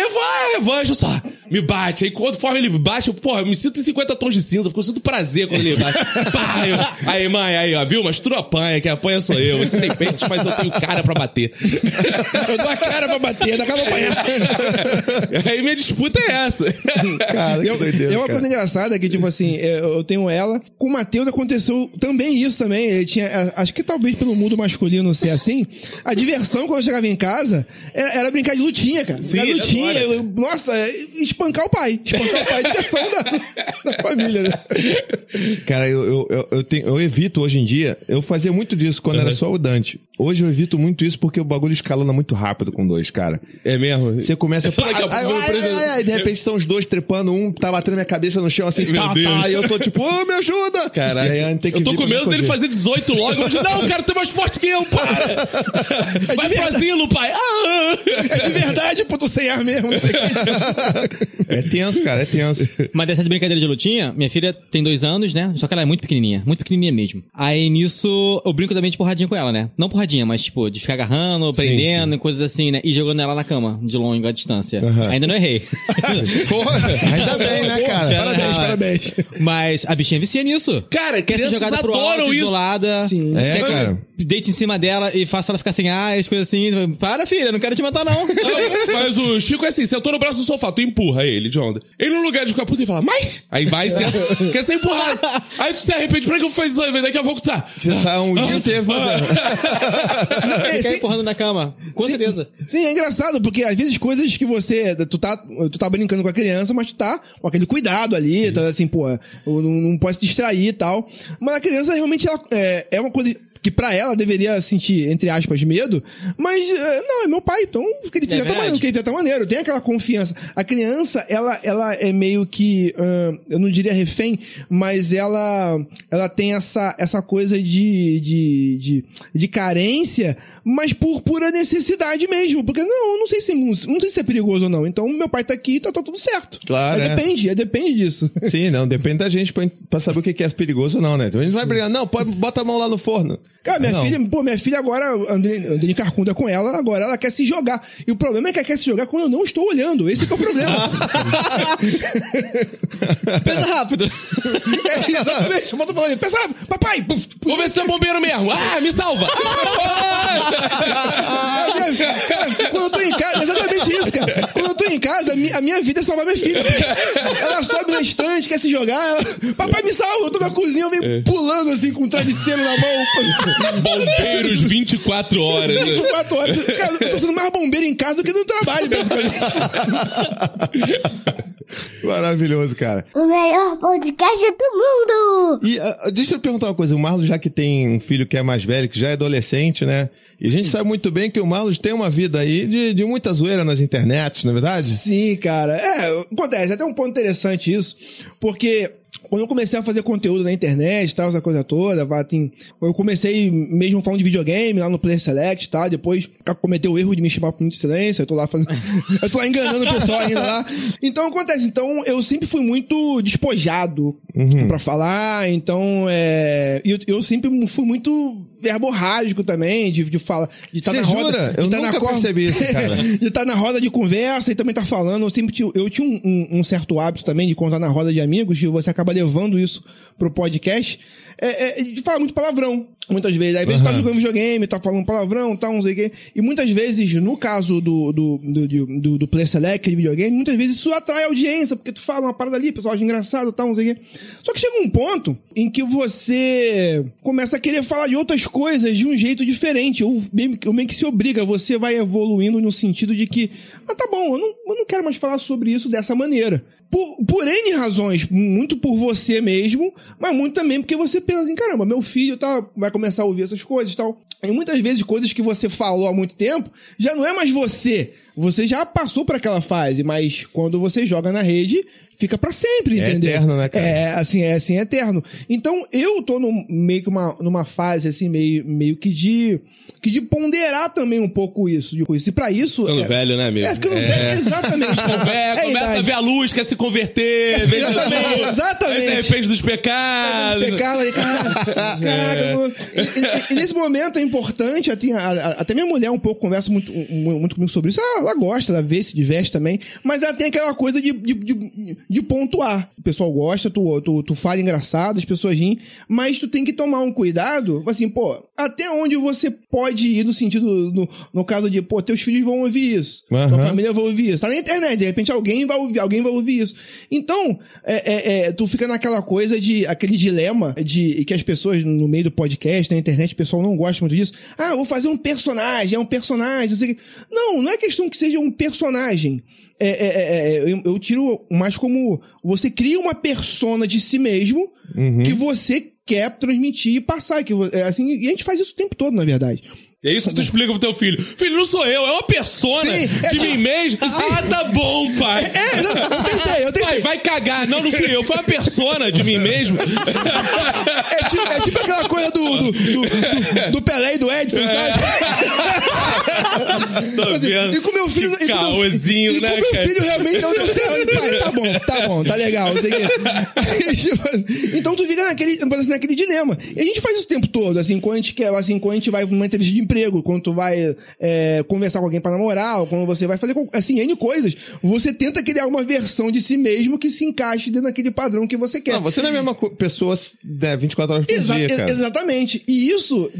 vai, só, me bate. Aí, conforme ele me bate, eu me sinto em 50 tons de cinza, porque eu sinto prazer quando ele me bate. Aí, mãe, aí, ó, viu? Mas tu não apanha, quem apanha sou eu. Você tem peitos, mas eu tenho cara pra bater. Eu dou a cara pra bater, dá cara pra apanhar. Aí minha disputa é essa. Cara, que doideira, uma coisa engraçada que, tipo assim, eu tenho ela. Com o Matheus aconteceu também isso também. Ele tinha, acho que talvez pelo mundo masculino ser assim, a diversão quando eu chegava em casa era brincar de lutinha, cara. Sim, brincar de lutinha, nossa, espancar o pai. A diversão da família, né? Cara, eu evito hoje em dia, eu fazia muito disso quando era só o Dante. Hoje eu evito muito isso porque o bagulho escalona muito rápido com dois, cara. É mesmo? Você começa... de repente estão os dois trepando, um tá batendo minha cabeça no chão assim, e eu tô tipo, me ajuda! Caraca, e aí, eu tô com medo dele fazer 18 logo. Eu digo, não, cara, tu é mais forte que eu, para! Vai pro asilo, pai! É de verdade, pô, tô sem ar mesmo, não sei o que. É tenso, cara, é tenso. Mas dessa de brincadeira de lutinha, minha filha tem 2 anos, né? Só que ela é muito pequenininha mesmo. Aí nisso, eu brinco também de porradinha com ela, né? Não porradinha, mas tipo, de ficar agarrando, prendendo e coisas assim, né? E jogando ela na cama, de longa distância. Ainda não errei. Porra, ainda bem, né, cara? Parabéns. Mas a bichinha vicia nisso. Cara, quer ser jogada pro alto, adoram isso. isolada. Sim. Quer que cara. eu deite em cima dela e faça ela ficar sem ar, as coisas assim. Para, filha, não quero te matar, não. Mas o Chico é assim, sentou no braço do sofá, tu empurra ele de onda. Ele no lugar de ficar puto, ele fala, mas... Aí vai, senta, quer ser empurrado. Aí tu se arrepende, pra que eu fiz isso aí? Daqui a pouco tá... Você tá um dia inteiro fazendo. Ficar empurrando na cama. Com certeza. Sim, é engraçado, porque às vezes coisas que você... Tu tá brincando com a criança, mas tu tá com aquele cuidado ali, tá assim, pô, não pode se distrair e tal. Mas a criança realmente é uma coisa... que pra ela deveria sentir, entre aspas, medo, mas não, é meu pai, então o que ele fizer tá maneiro, tem aquela confiança. A criança, ela é meio que, eu não diria refém, mas ela tem essa coisa de carência, mas por pura necessidade mesmo, porque não sei se é perigoso ou não, então meu pai tá aqui, tá tudo certo. Claro, depende disso. Sim, não, depende da gente pra saber o que é perigoso ou não, né? A gente não vai brigar, não, bota a mão lá no forno. Cara, minha filha agora, andei de carcunda com ela, agora ela quer se jogar. E o problema é que ela quer se jogar quando eu não estou olhando. Esse que é o problema. Pensa rápido. Exatamente. Eu boto falando, pensa rápido. Papai! Vou ver se tu é bombeiro mesmo. Me salva! Cara, quando eu tô em casa, é exatamente isso, cara. Quando eu tô em casa, a minha vida é salvar minha filha. Ela sobe na estante, quer se jogar, papai me salva, eu tô na cozinha, eu venho pulando assim, com um travesseiro na mão. Bombeiros 24 horas. 24 horas. Cara, eu tô sendo mais bombeiro em casa do que no trabalho, basicamente. Maravilhoso, cara. O melhor podcast do mundo! E deixa eu perguntar uma coisa. O Marlos, já que tem um filho que é mais velho, que já é adolescente, né? E a gente sabe muito bem que o Marlos tem uma vida aí de muita zoeira nas internets, não é verdade? Sim, cara. Acontece. Até um ponto interessante isso, porque quando eu comecei a fazer conteúdo na internet, tal, essa coisa toda, eu comecei mesmo falando de videogame lá no Play Select e tal, depois cometeu o erro de me chamar pro Minuto de Silêncio, eu tô lá enganando o pessoal ainda lá. Então acontece, eu sempre fui muito despojado pra falar, então eu sempre fui muito verborrágico também, de falar, de estar na roda. Jura? Eu nunca percebi isso, cara. De estar na roda de conversa e também estar falando. Eu tinha um certo hábito também de contar na roda de amigos, e você acaba levando isso pro podcast, de falar muito palavrão. Muitas vezes. Às vezes tá jogando videogame, tá falando palavrão, tal, não sei o quê. E muitas vezes, no caso do Play Select de videogame, muitas vezes isso atrai audiência, porque tu fala uma parada ali, o pessoal acha engraçado, tal, não sei o quê. Só que chega um ponto em que você começa a querer falar de outras coisas de um jeito diferente. Ou meio que se obriga, você vai evoluindo no sentido de que, tá bom, eu não quero mais falar sobre isso dessa maneira. Por N razões, muito por você mesmo, mas muito também porque você pensa assim, caramba, meu filho vai começar a ouvir essas coisas e tal. E muitas vezes coisas que você falou há muito tempo, já não é mais você. Você já passou por aquela fase, mas quando você joga na rede, fica pra sempre, entendeu? É eterno, né, cara? É eterno. Então, eu tô meio que numa fase, assim, meio que de ponderar também um pouco isso. E pra isso... Ficando velho, né, amigo? Ficando velho, exatamente. Começa a ver a luz, quer se converter. Exatamente. Aí se arrepende dos pecados. Caraca. E nesse momento é importante, até minha mulher um pouco conversa muito comigo sobre isso. Ela gosta, ela vê, se diverte também, mas ela tem aquela coisa de pontuar. O pessoal gosta, tu fala engraçado, as pessoas riem, mas tu tem que tomar um cuidado, assim, até onde você pode ir no sentido, no caso de, teus filhos vão ouvir isso, tua família vai ouvir isso, tá na internet, de repente alguém vai ouvir isso. Então, tu fica naquela coisa aquele dilema que as pessoas no meio do podcast, na internet, o pessoal não gosta muito disso. Vou fazer um personagem, não sei o que. Não é questão que seja um personagem. Eu tiro mais como você cria uma persona de si mesmo que você quer transmitir e passar. Assim, e a gente faz isso o tempo todo, na verdade. É isso que tu explica pro teu filho. Filho, não sou eu, é uma persona de mim mesmo. Tá bom, pai. Eu tentei. Vai cagar. Não fui eu, foi uma persona de mim mesmo. É tipo aquela coisa do Pelé e do Edson, sabe? Tô vendo. E com meu filho... Que caôzinho, né, cara? E com meu filho realmente eu não sei. Pai, tá bom, tá legal, não sei o quê. Então tu fica naquele dilema. E a gente faz isso o tempo todo, assim, quando a gente vai pra uma entrevista de emprego, quando tu vai conversar com alguém pra namorar, ou quando você vai fazer, assim, N coisas, você tenta criar uma versão de si mesmo que se encaixe dentro daquele padrão que você quer. Não, você não é a mesma pessoa 24 horas por dia, cara. Exatamente. E isso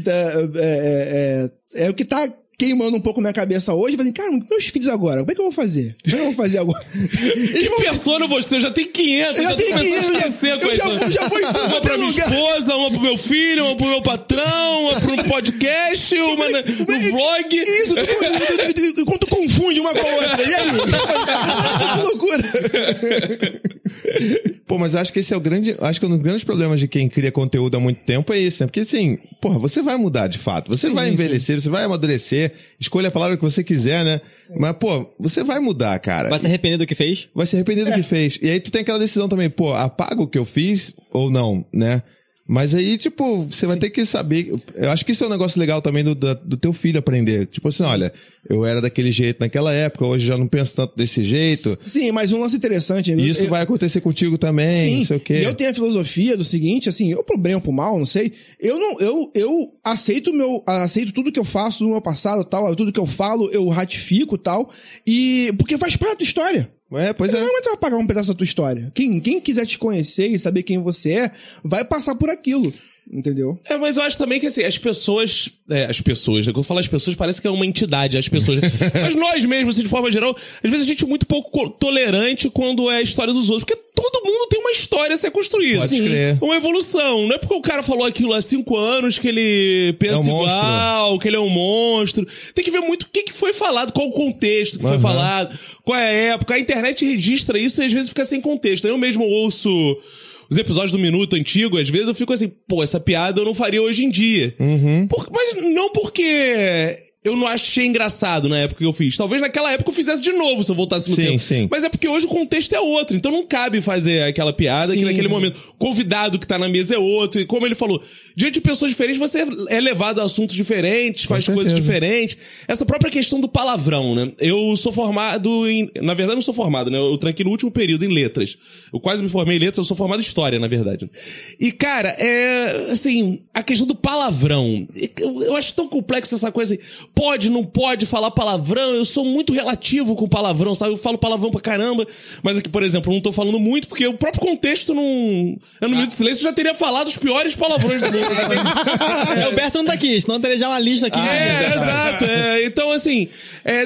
é o que tá queimando um pouco minha cabeça hoje, falando, cara, meus filhos agora, como é que eu vou fazer? Agora? Que persona você? Eu já tenho 500, já tô começando a esquecer com isso. Eu já vou uma pra minha esposa, uma pro meu filho, uma pro meu patrão, uma pro podcast, uma no vlog. Isso, quando tu confunde uma com a outra. E aí? Que loucura. Mas acho que esse é acho que um dos grandes problemas de quem cria conteúdo há muito tempo é esse, né? Porque assim, você vai mudar de fato, você vai envelhecer, você vai amadurecer, escolha a palavra que você quiser, né? Mas, você vai mudar, cara. Vai se arrepender do que fez? Vai se arrepender do que fez. E aí tu tem aquela decisão também, apaga o que eu fiz ou não, né? Mas aí, tipo, você vai ter que saber. Eu acho que isso é um negócio legal também do teu filho aprender. Tipo assim, olha, eu era daquele jeito naquela época, hoje já não penso tanto desse jeito. Sim, mas um lance interessante. E isso vai acontecer contigo também, não sei o quê. E eu tenho a filosofia do seguinte, assim, eu pro bem ou pro mal, não sei. Eu aceito tudo que eu faço do meu passado, tal, tudo que eu falo, eu ratifico, tal, e porque faz parte da história. Pois é. Não vai apagar um pedaço da tua história. Quem quiser te conhecer e saber quem você é, vai passar por aquilo. Entendeu? Mas eu acho também que, assim, as pessoas, né? Quando eu falo as pessoas, parece que é uma entidade, as pessoas. Mas nós mesmos, assim, de forma geral, às vezes a gente é muito pouco tolerante quando é a história dos outros. Porque todo mundo tem uma história a ser construída. Pode crer. Uma evolução. Não é porque o cara falou aquilo há 5 anos que ele pensa igual, que ele é um monstro. Tem que ver muito o que foi falado, qual o contexto que foi falado, qual é a época. A internet registra isso e às vezes fica sem contexto. Eu mesmo ouço os episódios do Minuto antigo, às vezes eu fico assim, pô, essa piada eu não faria hoje em dia. Mas não porque eu não achei engraçado na época que eu fiz. Talvez naquela época eu fizesse de novo se eu voltasse no tempo. Sim. Mas é porque hoje o contexto é outro. Então não cabe fazer aquela piada que naquele momento. O convidado que tá na mesa é outro. E como ele falou, diante de pessoas diferentes, você é levado a assuntos diferentes, faz coisas diferentes. Essa própria questão do palavrão, né? Eu sou formado em... Na verdade, não sou formado, né? Eu tranquei no último período em letras. Eu quase me formei em letras, eu sou formado em história, na verdade. E, cara, assim, a questão do palavrão. Eu acho tão complexa essa coisa assim. Pode, não pode falar palavrão. Eu sou muito relativo com palavrão, sabe? Eu falo palavrão pra caramba. Mas aqui, por exemplo, eu não tô falando muito porque o próprio contexto não... Eu, no Minuto de Silêncio, já teria falado os piores palavrões do mundo. O Alberto não tá aqui, senão teria já uma lista aqui. Exato. Então, assim,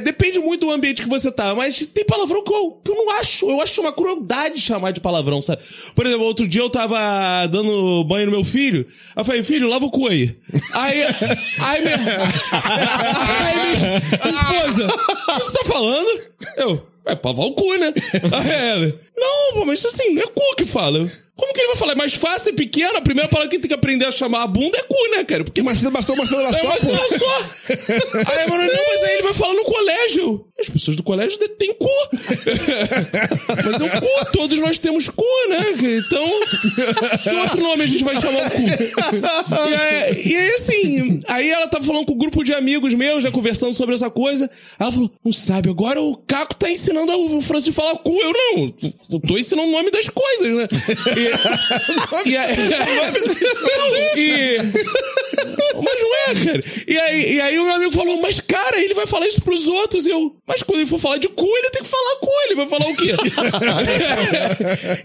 depende muito do ambiente que você tá. Mas tem palavrão que eu não acho. Eu acho uma crueldade chamar de palavrão, sabe? Por exemplo, outro dia eu tava dando banho no meu filho. Aí eu falei, filho, lava o cu aí. Aí minha esposa, o que você tá falando? Eu, pra lavar o cu, né? Aí ela, não, pô, mas assim, não é cu que fala. Como que ele vai falar? É mais fácil, é pequeno. A primeira palavra que tem que aprender a chamar a bunda é cu, né, cara? Porque... Mas você bastou, só. Aí, mano, não, mas aí ele vai falar no colégio. As pessoas do colégio têm cu. Mas é o cu, todos nós temos cu, né? Então, que outro nome a gente vai chamar o cu? E aí, assim, aí ela tava falando com um grupo de amigos meus, já conversando sobre essa coisa. Ela falou, não sabe, agora o Caco tá ensinando o Francisco a falar cu. Eu não, eu tô ensinando o nome das coisas, né? Mas não é, cara. E aí o meu amigo falou, mas cara, ele vai falar isso pros outros. Mas quando ele for falar de cu, ele tem que falar cu. Ele vai falar o quê?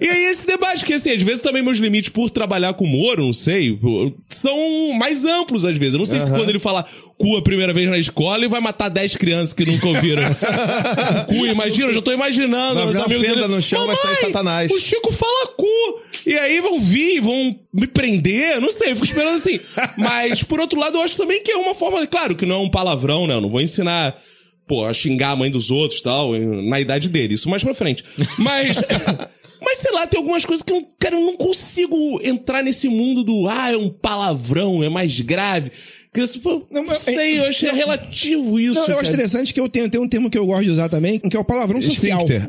E aí esse debate, que assim, às vezes também meus limites por trabalhar com humor, não sei, são mais amplos às vezes. Eu não sei se quando ele falar cu a primeira vez na escola, ele vai matar 10 crianças que nunca ouviram. Cu, imagina, eu já tô imaginando. Vai os amigos fenda dele, no chão, vai sair Satanás. O Chico fala cu. E aí vão vir, vão me prender, não sei, eu fico esperando assim. Mas, por outro lado, eu acho também que é uma forma... Claro que não é um palavrão, né? Eu não vou ensinar, a xingar a mãe dos outros e tal, na idade dele. Isso mais pra frente. Mas sei lá, tem algumas coisas que eu não consigo entrar nesse mundo do... é um palavrão, é mais grave... Não sei, eu achei relativo isso. Não, eu acho interessante que eu tenho um termo que eu gosto de usar também, que é o palavrão social. Eu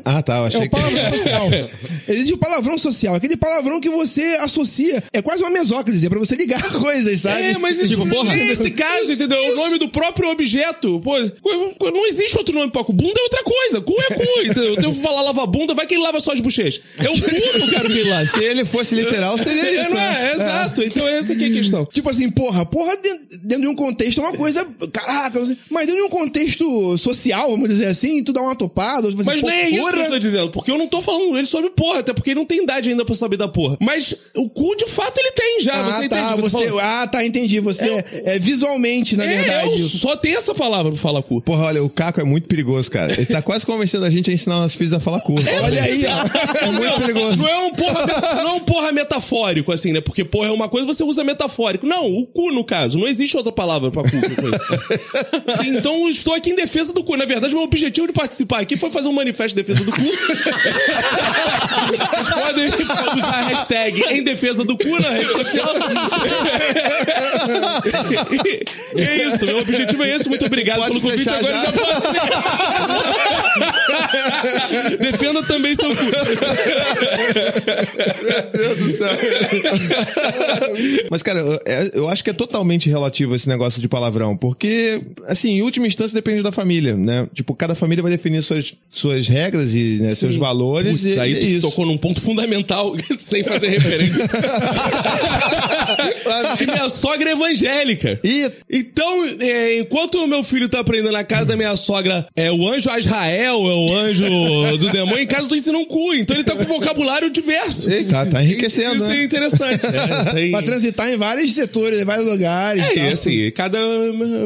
achei o palavrão social. Existe o palavrão social, aquele palavrão que você associa. É quase uma mesóclise, pra você ligar coisas, sabe? Mas isso nesse caso, entendeu? O nome do próprio objeto. Pô, não existe outro nome pra cu. Bunda é outra coisa. Cu é cu, entendeu? Eu falar lava bunda, vai que ele lava só as bochechas. É o cu que eu quero que ele lave. Se ele fosse literal, seria isso, né? Exato. Então essa aqui é a questão. Tipo assim, porra dentro de um contexto é uma coisa, caraca, mas dentro de um contexto social, vamos dizer assim, tu dá uma topada. Tipo assim, mas nem é isso que eu tô dizendo, porque eu não tô falando ele sobre porra, até porque ele não tem idade ainda pra saber da porra. Mas o cu, de fato, ele tem já, você entende? Entendi. Você visualmente, na verdade. Eu só tenho essa palavra pra falar cu. Porra, olha, o Caco é muito perigoso, cara. Ele tá quase convencendo a gente a ensinar nossos filhos a falar cu. Olha aí, ó. É muito perigoso. Não é um porra metafórico, assim, né? Porque porra é uma coisa, você usa metafórico. Não, o cu, no caso. Não existe outra outra palavra pra cu. Sim, então eu estou aqui em defesa do cu. Na verdade, meu objetivo de participar aqui foi fazer um manifesto de defesa do cu. Vocês podem usar a hashtag em defesa do cu na rede social. E é isso, meu objetivo é esse. Muito obrigado Pode pelo convite. fechar Agora já pode ser. Defenda também seu cu. Meu Deus do céu. Mas, cara, eu acho que é totalmente relativo esse negócio de palavrão, porque, assim, em última instância depende da família, né? Tipo, cada família vai definir suas regras e né, seus valores. Putz, e aí é tu isso. tocou num ponto fundamental, sem fazer referência. E minha sogra é evangélica. E Então, enquanto o meu filho tá aprendendo na casa da minha sogra, o anjo Azrael, é o anjo do demônio, em casa eu tô ensinando um cu. Então ele tá com vocabulário diverso. tá enriquecendo, Isso né? é interessante. Pra transitar em vários setores, em vários lugares. É, tal. e assim, cada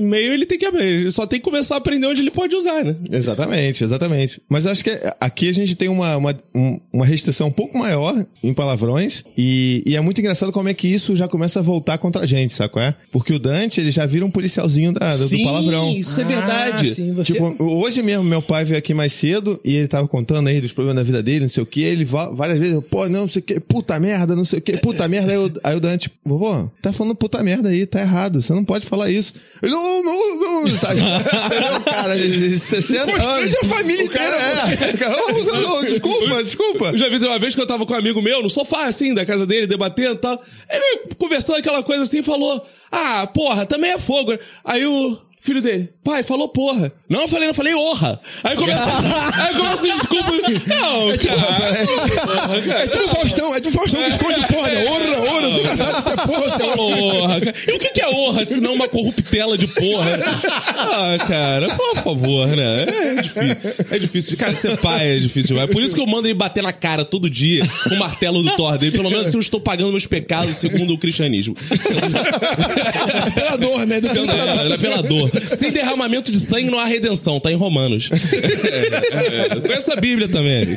meio ele tem que aprender. Ele só tem que começar a aprender onde ele pode usar, né? Exatamente. Mas acho que aqui a gente tem uma restrição um pouco maior em palavrões e é muito engraçado como é que isso já começa a voltar contra a gente, sabe qual é? Porque o Dante, ele já vira um policialzinho do palavrão. Isso é verdade. Sim, você... Tipo, hoje mesmo meu pai veio aqui mais cedo e ele tava contando aí dos problemas da vida dele, não sei o que, ele várias vezes, pô, não sei o que, puta merda, não sei o que, puta merda, aí o Dante, vovô, tá falando puta merda aí, tá errado, você não pode falar isso. Ele, não, sabe? Cara, 60 anos. Constrange a família O cara desculpa. Eu já vi uma vez que eu tava com um amigo meu no sofá, assim, da casa dele, debatendo e tal. Ele conversando aquela coisa assim, falou, porra, também é fogo. Aí o filho dele, pai, falou porra. Não falei orra. Aí começa os desculpas. Não, É tipo o Faustão que esconde porra, né? Orra, tu não sabe se é porra, se é orra. Porra, cara. E o que é orra, se não uma corruptela de porra? Cara, por favor, né? É difícil. Cara, ser pai é difícil. É por isso que eu mando ele bater na cara todo dia com o martelo do Thor dele. Pelo menos assim eu estou pagando meus pecados segundo o cristianismo. Pela dor, né? Pela dor. Sem derramamento de sangue não há redenção, tá em Romanos. Com essa Bíblia também.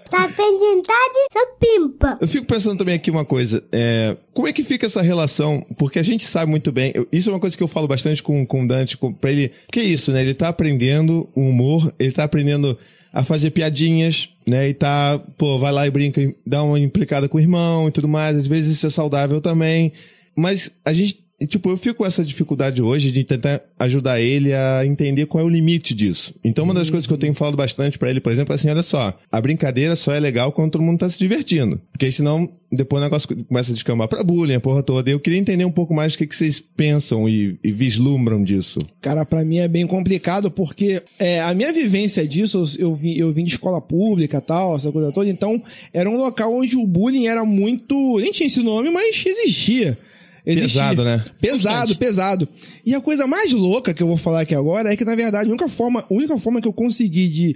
Sapendidade, pimpa. Eu fico pensando também aqui uma coisa, como é que fica essa relação? Porque a gente sabe muito bem, isso é uma coisa que eu falo bastante com o Dante, pra ele, porque é isso, né? Ele tá aprendendo o humor, ele tá aprendendo a fazer piadinhas, né? E tá, vai lá e brinca, dá uma implicada com o irmão e tudo mais, às vezes isso é saudável também, mas a gente, tipo, eu fico com essa dificuldade hoje de tentar ajudar ele a entender qual é o limite disso. Então, uma das coisas que eu tenho falado bastante pra ele, por exemplo, é assim, olha só, a brincadeira só é legal quando todo mundo tá se divertindo. Porque senão, depois o negócio começa a descambar pra bullying, a porra toda. E eu queria entender um pouco mais o que vocês pensam e vislumbram disso. Cara, pra mim é bem complicado, porque a minha vivência disso, eu vim de escola pública e tal, essa coisa toda, então era um local onde o bullying era muito... nem tinha esse nome, mas existia. Pesado, né? Pesado. E a coisa mais louca que eu vou falar aqui agora é que, na verdade, a única forma que eu consegui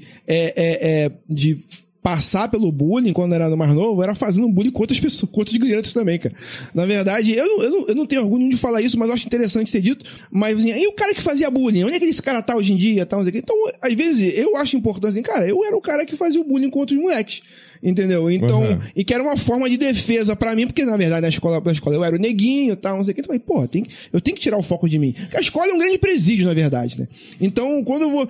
de passar pelo bullying quando era mais novo era fazendo bullying com outras pessoas, com outras crianças também, cara. Na verdade, eu não tenho orgulho de falar isso, mas eu acho interessante ser dito. Mas, assim, e o cara que fazia bullying? Onde é que esse cara tá hoje em dia? Tal, então, às vezes, eu acho importante, assim, cara, eu era o cara que fazia o bullying com outros moleques. Entendeu? Então, e que era uma forma de defesa pra mim, porque na verdade na escola eu era o neguinho e tal, não sei o que. Então, porra, eu tenho que tirar o foco de mim. Porque a escola é um grande presídio, na verdade, né? Então, quando eu vou.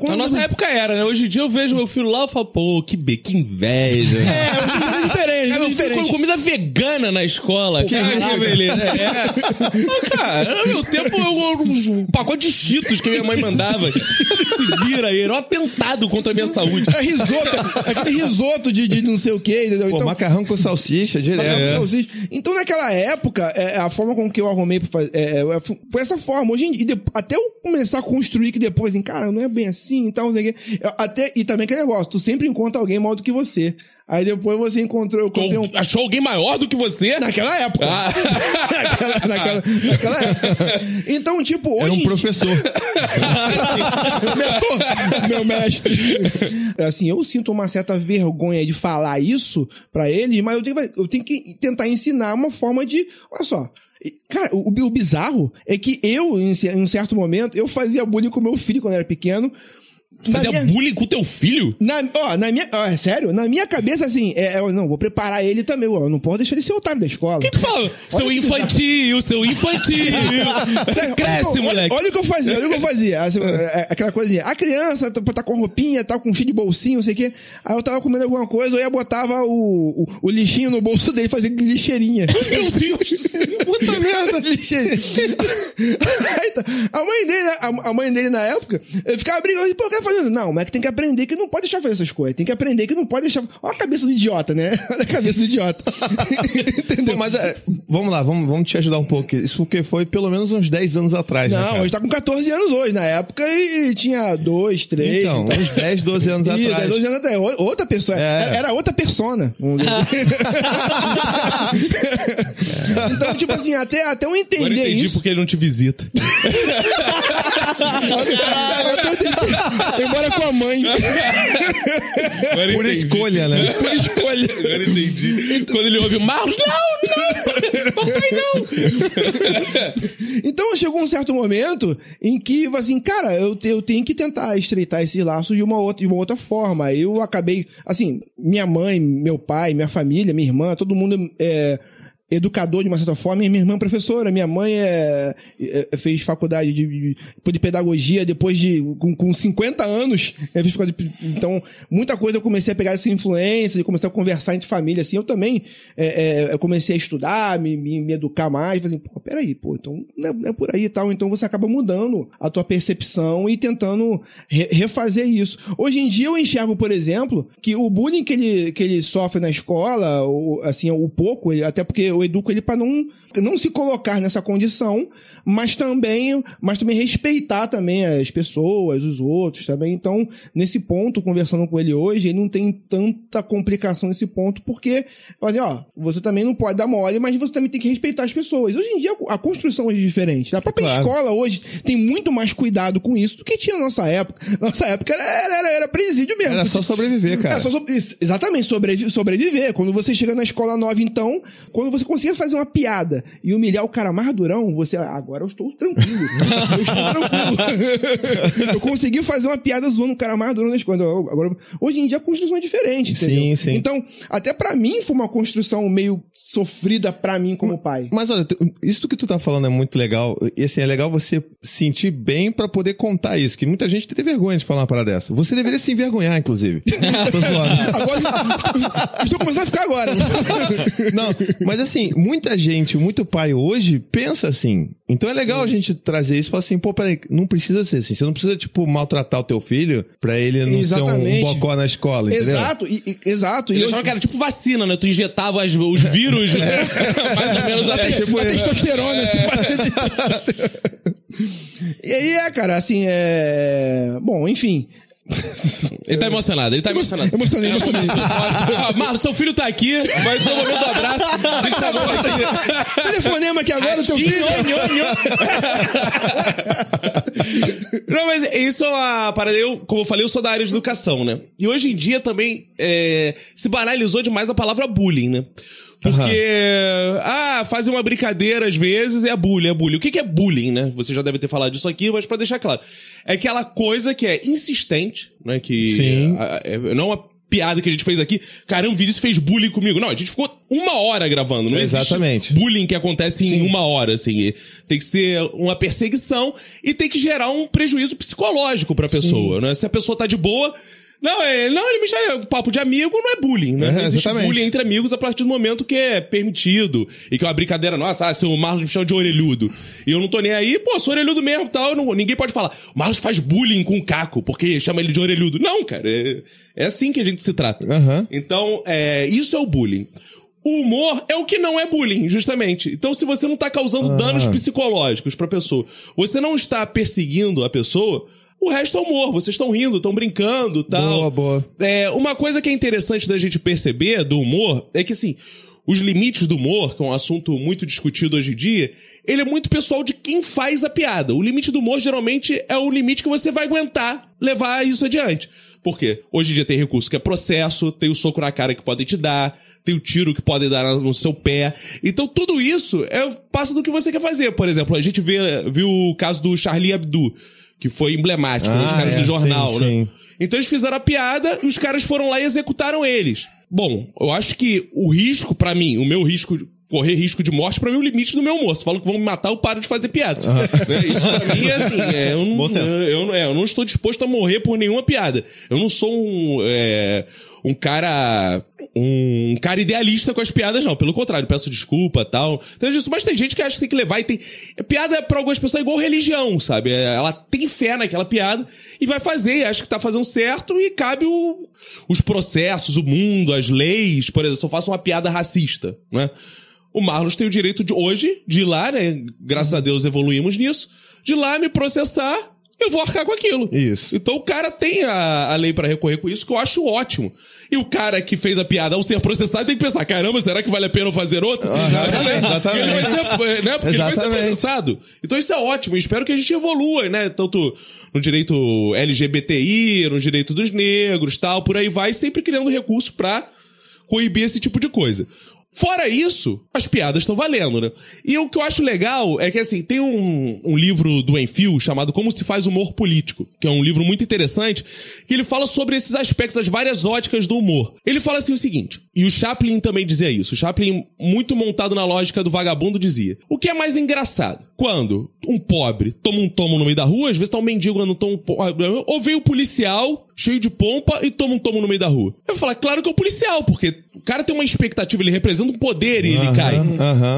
Na nossa época era, né? Hoje em dia eu vejo meu filho lá e falo, pô, que inveja. Hoje é diferente. Cara, eu fui com comida vegana na escola. Que beleza. Cara, no meu tempo, um pacote de Cheetos que minha mãe mandava. Se vira aí, era um atentado contra a minha saúde. É risoto, aquele risoto de não sei o que, entendeu? Pô, então, macarrão com salsicha, direto. Então, naquela época, a forma com que eu arrumei pra fazer, foi essa forma. Hoje em dia, até eu começar a construir que depois, assim, cara, não é bem assim e tal, não sei o quê. E também aquele negócio, tu sempre encontra alguém maior do que você. Aí depois você encontrou... Achou alguém maior do que você? Naquela época. Naquela época. Então, tipo, hoje... Era um professor. meu mestre. Assim, eu sinto uma certa vergonha de falar isso pra eles, mas eu tenho que tentar ensinar uma forma de... Olha só. Cara, o bizarro é que eu, em um certo momento, eu fazia bullying com meu filho quando eu era pequeno, Fazia bullying com teu filho? Sério, na minha cabeça, assim, eu não, vou preparar ele também, eu não posso deixar ele ser otário da escola. O que tu fala? Seu infantil. Cresce, moleque. Olha o que eu fazia. Assim, aquela coisinha. A criança tá com roupinha, tá com cheio de bolsinho, não sei o quê. Aí eu tava comendo alguma coisa, eu ia botava o lixinho no bolso dele, fazia lixeirinha. Meu Deus do céu. Puta merda, lixeirinha. Aí, tá. A mãe dele, na época, eu ficava brigando, pô, o cara fazendo? Não, mas é que tem que aprender que não pode deixar fazer essas coisas. Tem que aprender que não pode deixar... Olha a cabeça do idiota, né? Olha a cabeça do idiota. Entendeu? Pô, mas vamos lá, vamos te ajudar um pouco. Isso porque foi pelo menos uns 10 anos atrás, né, Não, cara? hoje tá com 14 anos hoje. Na época e tinha 2, 3... Então, uns 10, 12 anos atrás. 12 anos atrás. Outra pessoa. Era outra persona. Vamos dizer assim. Então, tipo assim, até eu entender Agora eu entendi isso... porque ele não te visita. Embora com a mãe. Por escolha, né? Por escolha. Agora eu entendi. Quando ele ouve Marlos, não! Papai, não! Então chegou um certo momento em que, assim, cara, eu tenho que tentar estreitar esses laços de uma outra forma. Eu acabei, assim, minha mãe, meu pai, minha família, minha irmã, todo mundo educador de uma certa forma. Minha irmã é professora, minha mãe fez faculdade de pedagogia depois com 50 anos. Então, muita coisa eu comecei a pegar essa influência, comecei a conversar entre família, assim. Eu também eu comecei a estudar, me educar mais, falei, pô, peraí, então não é por aí e tal. Então você acaba mudando a tua percepção e tentando refazer isso. Hoje em dia eu enxergo, por exemplo, que o bullying que ele sofre na escola, assim, o pouco, até porque eu educo ele para não se colocar nessa condição, mas também respeitar também as pessoas, os outros também. Então, nesse ponto, conversando com ele hoje, ele não tem tanta complicação nesse ponto, porque, assim, você também não pode dar mole, mas você também tem que respeitar as pessoas. Hoje em dia, a construção hoje é diferente. A própria escola hoje tem muito mais cuidado com isso do que tinha na nossa época. Nossa época era presídio mesmo. Era só sobreviver, cara. Exatamente, sobreviver. Quando você chega na escola nova, então, quando você conseguia fazer uma piada e humilhar o cara mais durão, você... Agora eu estou tranquilo. Eu consegui fazer uma piada zoando o cara mais durão na escola. Agora, hoje em dia a construção é diferente, entendeu? Sim. Então, até pra mim foi uma construção meio sofrida pra mim como pai. Mas olha, isso que tu tá falando é muito legal. E assim, é legal você sentir bem pra poder contar isso. Que muita gente tem vergonha de falar uma parada dessa. Você deveria se envergonhar, inclusive. Tô zoando. Agora, estou começando a ficar agora. Não, mas assim, muita gente, muito pai hoje pensa assim. Então é legal a gente trazer isso e falar assim, pô, peraí, não precisa ser assim. Você não precisa, tipo, maltratar o teu filho pra ele não ser um bocó na escola, entendeu? Exato. Ele achava que era tipo vacina, né? Tu injetava os vírus, né? Mais ou menos até. Tipo, a testosterona, E aí, cara, assim, Bom, enfim... Ele tá emocionado. Emocionei. Marlos, seu filho tá aqui, mas no momento do abraço, a gente tá bom. Telefonema aqui agora, o teu filho. Não, mas isso é uma parada. Como eu falei, eu sou da área de educação, né? E hoje em dia também se banalizou demais a palavra bullying, né? Porque, fazem uma brincadeira às vezes, é bullying. O que é bullying, né? Você já deve ter falado disso aqui, mas pra deixar claro. É aquela coisa que é insistente, né? Que Sim. Não uma piada que a gente fez aqui. Caramba, o Vinícius fez bullying comigo. Não, a gente ficou 1 hora gravando. Não Exatamente. existe bullying que acontece em 1 hora, assim. Tem que ser uma perseguição e tem que gerar um prejuízo psicológico pra pessoa, né? Se a pessoa tá de boa... Não, ele me chama papo de amigo, não é bullying, né? Não existe bullying entre amigos a partir do momento que é permitido. E que é uma brincadeira nossa, se o Marlos me chama de orelhudo. E eu não tô nem aí, pô, sou orelhudo mesmo e tal. Ninguém pode falar, o Marlos faz bullying com o Caco, porque chama ele de orelhudo. Não, cara, é assim que a gente se trata. Então, isso é o bullying. O humor é o que não é bullying, justamente. Então, se você não tá causando danos psicológicos pra pessoa, você não está perseguindo a pessoa... O resto é humor, vocês estão rindo, estão brincando e tal. Boa. Uma coisa que é interessante da gente perceber do humor é que, assim, os limites do humor, que é um assunto muito discutido hoje em dia, ele é muito pessoal de quem faz a piada. O limite do humor, geralmente, é o limite que você vai aguentar levar isso adiante. Por quê? Hoje em dia tem recurso que é processo, tem o soco na cara que podem te dar, tem o tiro que podem dar no seu pé. Então, tudo isso passa do que você quer fazer. Por exemplo, a gente viu o caso do Charlie Hebdo, que foi emblemático, né? Os caras do jornal, sim, né? sim. Então eles fizeram a piada e os caras foram lá e executaram eles. Bom, eu acho que o risco, pra mim, o meu risco, correr risco de morte, pra mim é o limite do meu humor. Se falam que vão me matar, eu paro de fazer piada. Né? Isso pra mim é assim, eu não estou disposto a morrer por nenhuma piada. Eu não sou um cara idealista com as piadas, não. Pelo contrário, peço desculpa e tal. Mas tem gente que acha que tem que levar e tem... Piada pra algumas pessoas é igual religião, sabe? Ela tem fé naquela piada e vai fazer, e acha que tá fazendo certo e cabe os processos, o mundo, as leis. Por exemplo, se eu faço uma piada racista, né? O Marlos tem o direito de ir lá, né? Graças a Deus evoluímos nisso. De ir lá me processar, eu vou arcar com aquilo. Isso. Então o cara tem a lei pra recorrer com isso, que eu acho ótimo. E o cara que fez a piada ao ser processado tem que pensar, caramba, será que vale a pena eu fazer outra? Exatamente. Ele vai ser, né? Porque ele vai ser processado. Então isso é ótimo. Eu espero que a gente evolua, né? Tanto no direito LGBTI, no direito dos negros, tal, por aí vai, sempre criando recursos pra coibir esse tipo de coisa. Fora isso, as piadas estão valendo, né? E o que eu acho legal é que, assim, tem um livro do Enfield chamado Como se faz humor político, que é um livro muito interessante, que ele fala sobre esses aspectos, as várias óticas do humor. Ele fala assim o seguinte, e o Chaplin também dizia isso, o Chaplin, muito montado na lógica do vagabundo, dizia: o que é mais engraçado? Quando um pobre toma um tomo no meio da rua, às vezes tá um mendigo andando ou vem o policial cheio de pompa e toma um tomo no meio da rua. Eu vou falar, claro que é o policial, porque o cara tem uma expectativa, ele representa um poder e ele cai.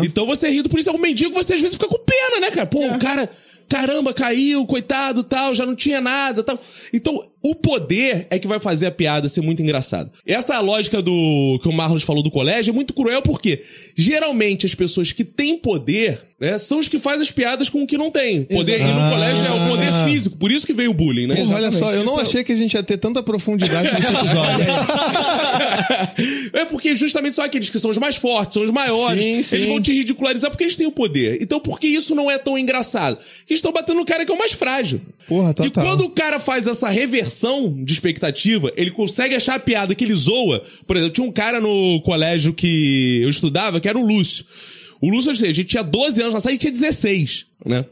Então você ri do policial. O mendigo, você às vezes fica com pena, né, cara? Pô, o cara, caramba, caiu, coitado, tal, já não tinha nada, tal. Então, o poder é que vai fazer a piada ser muito engraçada. Essa lógica que o Marlos falou do colégio é muito cruel, porque geralmente as pessoas que têm poder, né, são os que fazem as piadas com o que não tem. Poder, e no colégio é o poder físico, por isso que veio o bullying, né? Porra, olha só, eu não achei que a gente ia ter tanta profundidade nesse episódio. É porque justamente são aqueles que são os mais fortes, são os maiores. Sim. Eles vão te ridicularizar porque eles têm o poder. Então por que isso não é tão engraçado? Porque eles estão batendo no cara que é o mais frágil. Porra, total. E quando o cara faz essa reversão de expectativa, ele consegue achar a piada que ele zoa. Por exemplo, tinha um cara no colégio que eu estudava, que era o Lúcio. O Lúcio, a gente tinha 12 anos na sala e tinha 16, né?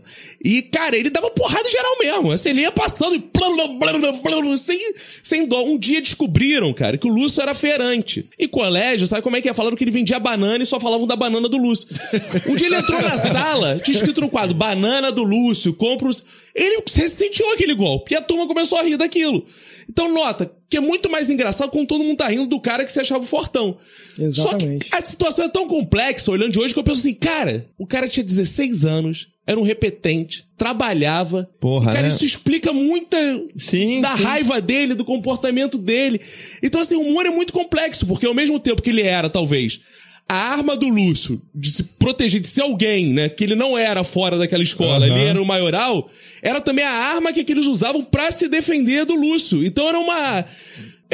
E, cara, ele dava porrada em geral mesmo. Assim, ele ia passando e sem dó. Um dia descobriram, cara, que o Lúcio era feirante. E colégio, sabe como é que é? Falaram que ele vendia banana e só falavam da banana do Lúcio. Um dia ele entrou na sala, tinha escrito no quadro, banana do Lúcio, compra os... Ele sentiu aquele golpe. E a turma começou a rir daquilo. Então, nota que é muito mais engraçado quando todo mundo tá rindo do cara que se achava fortão. Exatamente. Só que a situação é tão complexa, olhando de hoje, que eu penso assim, cara, o cara tinha 16 anos, era um repetente, trabalhava. Porra, cara, né? isso explica muita da raiva dele, do comportamento dele. Então, assim, o humor é muito complexo, porque ao mesmo tempo que ele era, talvez, a arma do Lúcio de se proteger de ser alguém, né? Que ele não era fora daquela escola, ele era o maioral. Era também a arma que eles usavam pra se defender do Lúcio. Então era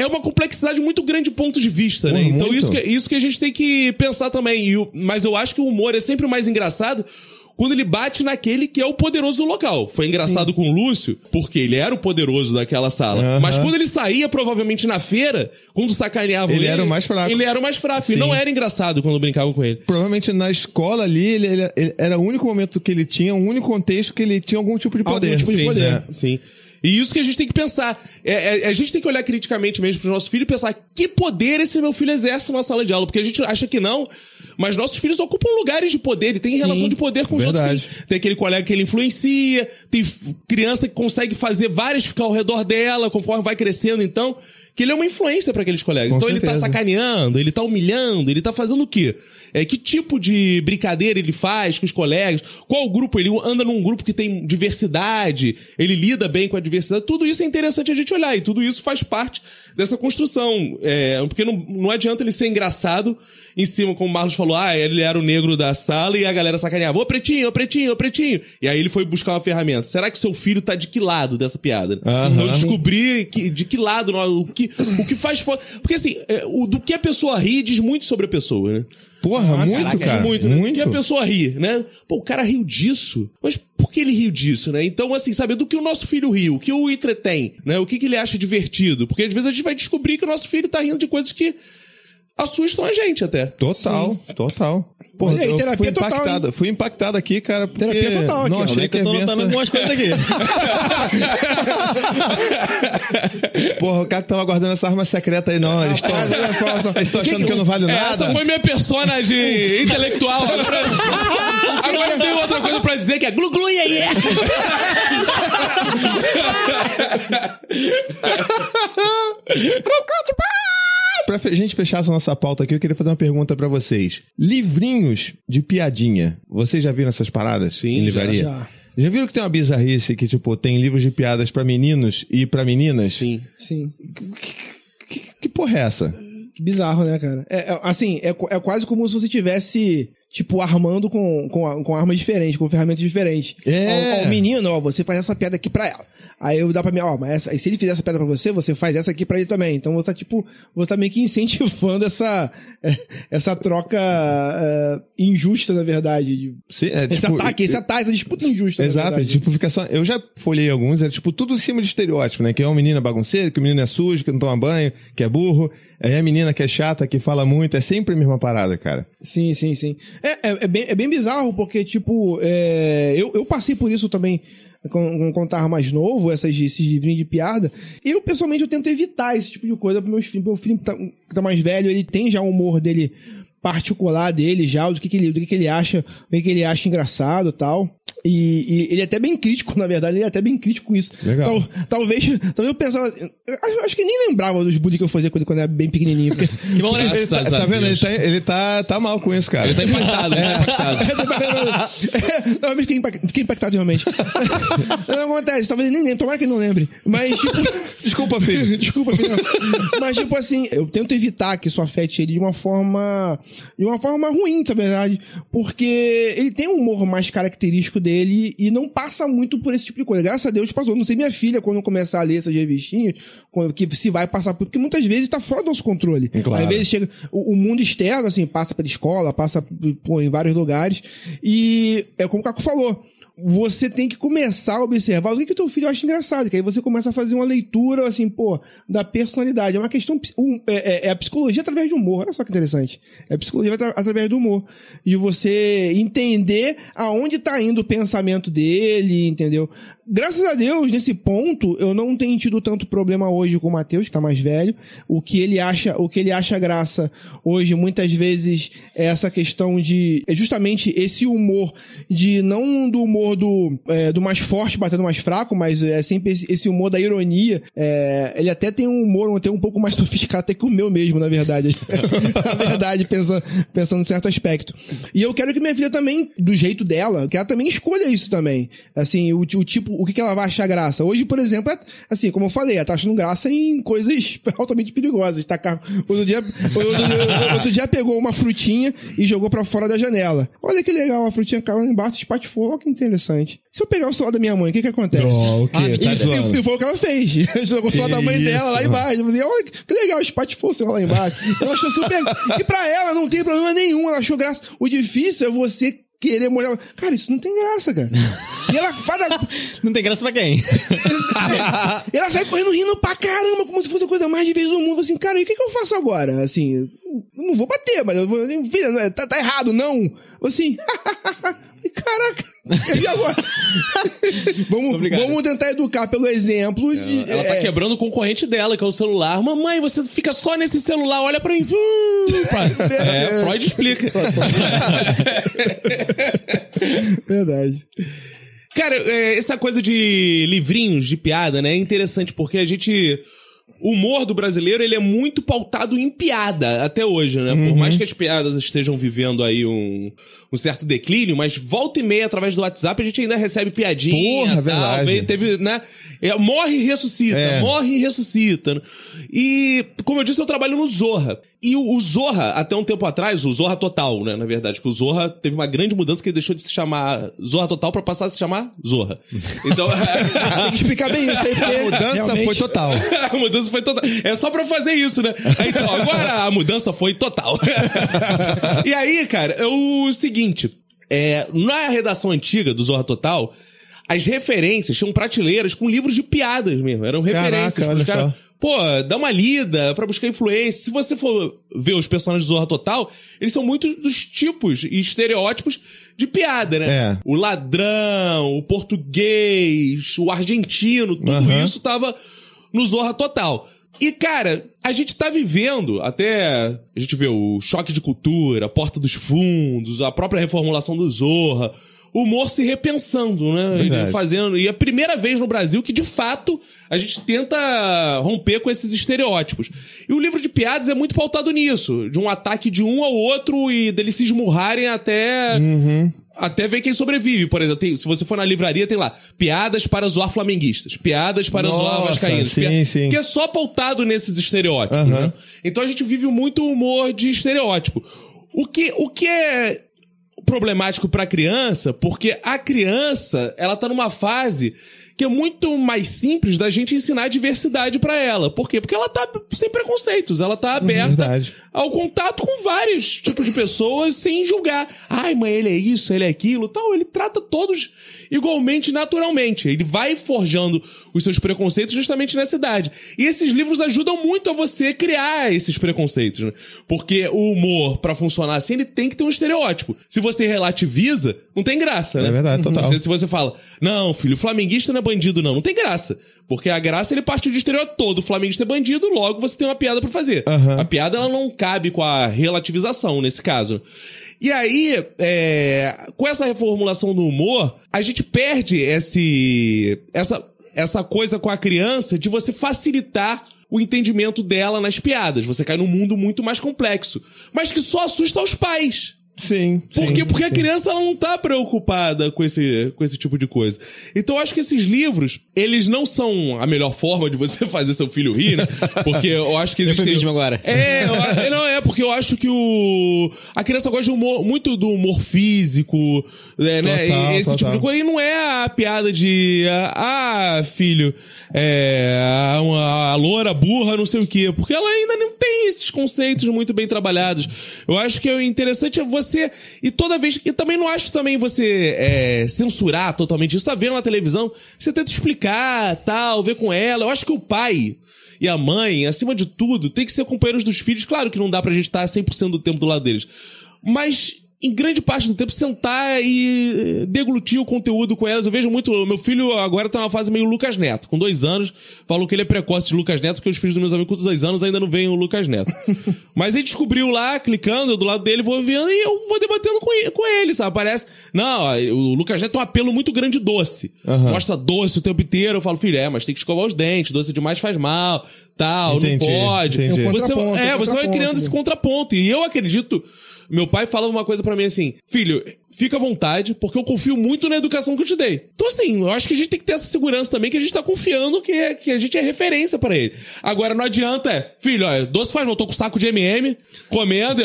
uma complexidade muito grande de ponto de vista, né? Então isso que a gente tem que pensar também. Mas eu acho que o humor é sempre mais engraçado quando ele bate naquele que é o poderoso do local. Foi engraçado com o Lúcio, porque ele era o poderoso daquela sala. Mas quando ele saía, provavelmente na feira, quando sacaneavam ele era o mais fraco. Ele era o mais fraco. E não era engraçado quando brincavam com ele. Provavelmente na escola ali, ele era o único momento que ele tinha, o único contexto que ele tinha algum tipo de poder. Algum tipo de poder. Né? Sim. E isso que a gente tem que pensar. A gente tem que olhar criticamente mesmo pro nosso filho e pensar que poder esse meu filho exerce na sala de aula. Porque a gente acha que não, mas nossos filhos ocupam lugares de poder e tem relação de poder com os outros. Sim. Tem aquele colega que ele influencia, tem criança que consegue fazer várias ficar ao redor dela conforme vai crescendo, então, que ele é uma influência para aqueles colegas. Então ele tá sacaneando, ele tá humilhando, ele tá fazendo o quê? Que tipo de brincadeira ele faz com os colegas? Qual grupo? Ele anda num grupo que tem diversidade, ele lida bem com a diversidade. Tudo isso é interessante a gente olhar e tudo isso faz parte dessa construção. Porque não adianta ele ser engraçado em cima, como o Marlos falou, ele era o negro da sala e a galera sacaneava, ô pretinho, ô pretinho, ô pretinho. E aí ele foi buscar uma ferramenta. Será que seu filho tá de que lado dessa piada? Então descobrir de que lado, o que faz... Porque assim, do que a pessoa ri diz muito sobre a pessoa, né? Porra, muito, cara. Muito, né? Muito. Que a pessoa ri, né? Pô, o cara riu disso. Mas por que ele riu disso, né? Então, assim, sabe, do que o nosso filho riu, o que o entretém, né? O que ele acha divertido. Porque às vezes a gente vai descobrir que o nosso filho tá rindo de coisas que assustam a gente até. Total. Pô, Olha aí, eu terapia fui total, impactado. Fui impactado aqui, cara, porque Terapia total aqui, não ó. achei que eu tô havia notando essa... algumas coisas aqui. Porra, o cara que tava guardando essa arma secreta aí, não. Eles estão Olha só. achando que eu não valho nada. Essa foi minha persona de intelectual. Agora eu tenho outra coisa pra dizer que é glu-glu e aí. Pra gente fechar essa nossa pauta aqui, eu queria fazer uma pergunta pra vocês. Livrinhos de piadinha. Vocês já viram essas paradas Sim, em livraria? já. Já viram que tem uma bizarrice que, tipo, tem livros de piadas pra meninos e pra meninas? Sim. Sim. Que porra é essa? Que bizarro, né, cara? É quase como se você tivesse, tipo, armando com armas diferentes, com ferramentas diferentes. É. Ó, menino, ó, você faz essa piada aqui pra ela. Aí eu dá pra mim, ó, mas se ele fizer essa piada pra você, você faz essa aqui pra ele também. Então você tá, tipo, você tá meio que incentivando essa troca injusta, na verdade. Sim, Esse ataque, essa disputa injusta. na Exato, verdade. tipo, fica só. Eu já folhei alguns, é tipo tudo em cima de estereótipo, né? Que é um menino bagunceiro, que o menino é sujo, que não toma banho, que é burro. Aí a menina que é chata, que fala muito, é sempre a mesma parada, cara. Sim. É bem bizarro, porque, tipo, eu passei por isso também quando tava mais novo, esses livrinhos de piada. E eu, pessoalmente, eu tento evitar esse tipo de coisa pro meus filhos. Meu filho que tá mais velho, ele tem já o humor dele particular dele, já, do que ele acha, o que ele acha engraçado e tal. E ele é até bem crítico, na verdade, ele é até bem crítico com isso. Legal. Talvez eu pensava, acho que nem lembrava dos bullying que eu fazia quando eu era bem pequenininho. Porque, Que bom, né? Ele tá vendo? Ele tá mal com isso, cara. Ele tá impactado, ele tá impactado. Não, eu fiquei impactado realmente. Não acontece, talvez ele nem lembre, tomara que ele não lembre. Mas, tipo. Desculpa, filho. Desculpa, filho. Mas, tipo assim, eu tento evitar que isso afete ele de uma forma ruim, na verdade. Porque ele tem um humor mais característico dele e não passa muito por esse tipo de coisa. Graças a Deus passou. Não sei minha filha, quando começar a ler essas revistinhas, que se vai passar por. Porque muitas vezes tá fora do nosso controle. Claro. Às vezes chega. O mundo externo, assim, passa pela escola, passa em vários lugares. E é como o Caco falou. Você tem que começar a observar o que o teu filho acha engraçado, que aí você começa a fazer uma leitura, assim, da personalidade. É uma questão, é a psicologia através de humor, olha só que interessante. É a psicologia através do humor. E você entender aonde tá indo o pensamento dele, entendeu? Graças a Deus, nesse ponto, eu não tenho tido tanto problema hoje com o Matheus, que tá mais velho. O que ele acha graça hoje, muitas vezes, é essa questão de, é justamente esse humor, de não do humor do mais forte batendo mais fraco, mas é sempre esse humor da ironia. Ele até tem um humor até um pouco mais sofisticado até que o meu mesmo, na verdade. Na verdade, pensando em certo aspecto. E eu quero que minha filha também, do jeito dela, que ela também escolha isso também. Assim, o tipo, o que ela vai achar graça. Hoje, por exemplo, assim, como eu falei, ela tá achando graça em coisas altamente perigosas. Outro dia pegou uma frutinha e jogou pra fora da janela. Olha que legal, a frutinha caiu lá embaixo, espatifou, olha que interessante. Se eu pegar o celular da minha mãe, o que acontece? Oh, o quê? Tá zoando. E foi o que ela fez. Jogou o celular da mãe dela lá embaixo. Eu falei, olha que legal, espatifou o celular lá embaixo. Ela achou super... E pra ela não tem problema nenhum, ela achou graça. O difícil é você querer molhar. Cara, isso não tem graça, cara. E ela faz Não tem graça pra quem? E ela sai correndo rindo pra caramba, como se fosse a coisa mais difícil do mundo. Assim, cara, e o que eu faço agora? Assim, eu não vou bater, mas eu vou. Filha, tá errado, não. Assim, caraca. E agora? Vamos tentar educar pelo exemplo. Ela tá quebrando o concorrente dela, que é o celular. Mamãe, você fica só nesse celular, olha pra mim. Freud explica. Verdade. Cara, essa coisa de livrinhos de piada, né? É interessante porque o humor do brasileiro, ele é muito pautado em piada até hoje, né? Por mais que as piadas estejam vivendo aí um certo declínio, mas volta e meia, através do WhatsApp, a gente ainda recebe piadinha. Porra, tal, verdade. Teve, né? Morre e ressuscita, morre e ressuscita. E, como eu disse, eu trabalho no Zorra. E o Zorra, até um tempo atrás, o Zorra Total, né? Na verdade, que o Zorra teve uma grande mudança que ele deixou de se chamar Zorra Total pra passar a se chamar Zorra. Então... Tem que explicar bem isso aí, porque A mudança realmente... foi total. A mudança foi total. É só pra fazer isso, né? Então, agora a mudança foi total. E aí, cara, é o seguinte. Na redação antiga do Zorra Total, as referências tinham prateleiras com livros de piadas mesmo. Eram referências Caraca, olha pros caras. só. pô, dá uma lida pra buscar influência. Se você for ver os personagens do Zorra Total, eles são muitos dos tipos e estereótipos de piada, né? É. O ladrão, o português, o argentino, tudo isso tava no Zorra Total. E, cara, a gente tá vivendo, até a gente vê o choque de cultura, a porta dos fundos, a própria reformulação do Zorra, o humor se repensando, né? Verdade. Fazendo. E é a primeira vez no Brasil que, de fato, a gente tenta romper com esses estereótipos. E o livro de piadas é muito pautado nisso, de um ataque de um ao outro e deles se esmurrarem até ver quem sobrevive. Por exemplo, se você for na livraria, tem lá piadas para zoar flamenguistas, piadas para zoar vascaínos. Sim. Que é só pautado nesses estereótipos, né? Então a gente vive muito humor de estereótipo. O que é problemático pra criança, porque a criança, ela tá numa fase que é muito mais simples da gente ensinar a diversidade pra ela. Por quê? Porque ela tá sem preconceitos, ela tá aberta ao contato com vários tipos de pessoas sem julgar. Ai, mãe, ele é isso, ele é aquilo, tal. Ele trata todos igualmente, naturalmente. Ele vai forjando os seus preconceitos justamente nessa idade. E esses livros ajudam muito a você criar esses preconceitos, né? Porque o humor, pra funcionar assim, ele tem que ter um estereótipo. Se você relativiza, não tem graça, né? É verdade, total. Se você fala, não, filho, o flamenguista não é bandido, não tem graça. Porque a graça, ele parte de estereótipo todo. O flamenguista é bandido, logo você tem uma piada pra fazer. A piada, ela não cabe com a relativização, nesse caso. E aí, com essa reformulação do humor, a gente perde essa coisa com a criança de você facilitar o entendimento dela nas piadas. Você cai num mundo muito mais complexo, mas que só assusta os pais. Sim. Por quê? Porque a criança, ela não tá preocupada com esse tipo de coisa. Então eu acho que esses livros, eles não são a melhor forma de você fazer seu filho rir, né? Porque eu acho que existe... mesmo agora. Porque eu acho que a criança gosta de humor, muito do humor físico, né? Total, Esse tipo de coisa. E não é a piada de... filho, a loura burra, não sei o quê. Porque ela ainda não tem esses conceitos muito bem trabalhados. Eu acho que o interessante é você... E toda vez... E também não acho também você censurar totalmente isso. Tá vendo na televisão, você tenta explicar, tal, ver com ela. Eu acho que o pai e a mãe, acima de tudo, tem que ser companheiros dos filhos. Claro que não dá pra gente estar 100% do tempo do lado deles. Mas... em grande parte do tempo, sentar e deglutir o conteúdo com elas. Eu vejo muito... Meu filho agora tá numa fase meio Lucas Neto. Com 2 anos, falou que ele é precoce de Lucas Neto, porque os filhos dos meus amigos com 2 anos ainda não veem o Lucas Neto. Mas ele descobriu lá, clicando, eu do lado dele, vou vendo e eu vou debatendo com ele, sabe? Parece... Não, o Lucas Neto tem um apelo muito grande doce. Mostra doce o tempo inteiro. Eu falo, filho, mas tem que escovar os dentes. Doce demais faz mal, tal, não pode. Você vai criando esse contraponto. E eu acredito... Meu pai fala uma coisa pra mim assim, filho, fica à vontade, porque eu confio muito na educação que eu te dei. Então assim, eu acho que a gente tem que ter essa segurança também, que a gente tá confiando que a gente é referência pra ele. Agora não adianta, filho, doce faz mal, eu tô com saco de M&M, comendo,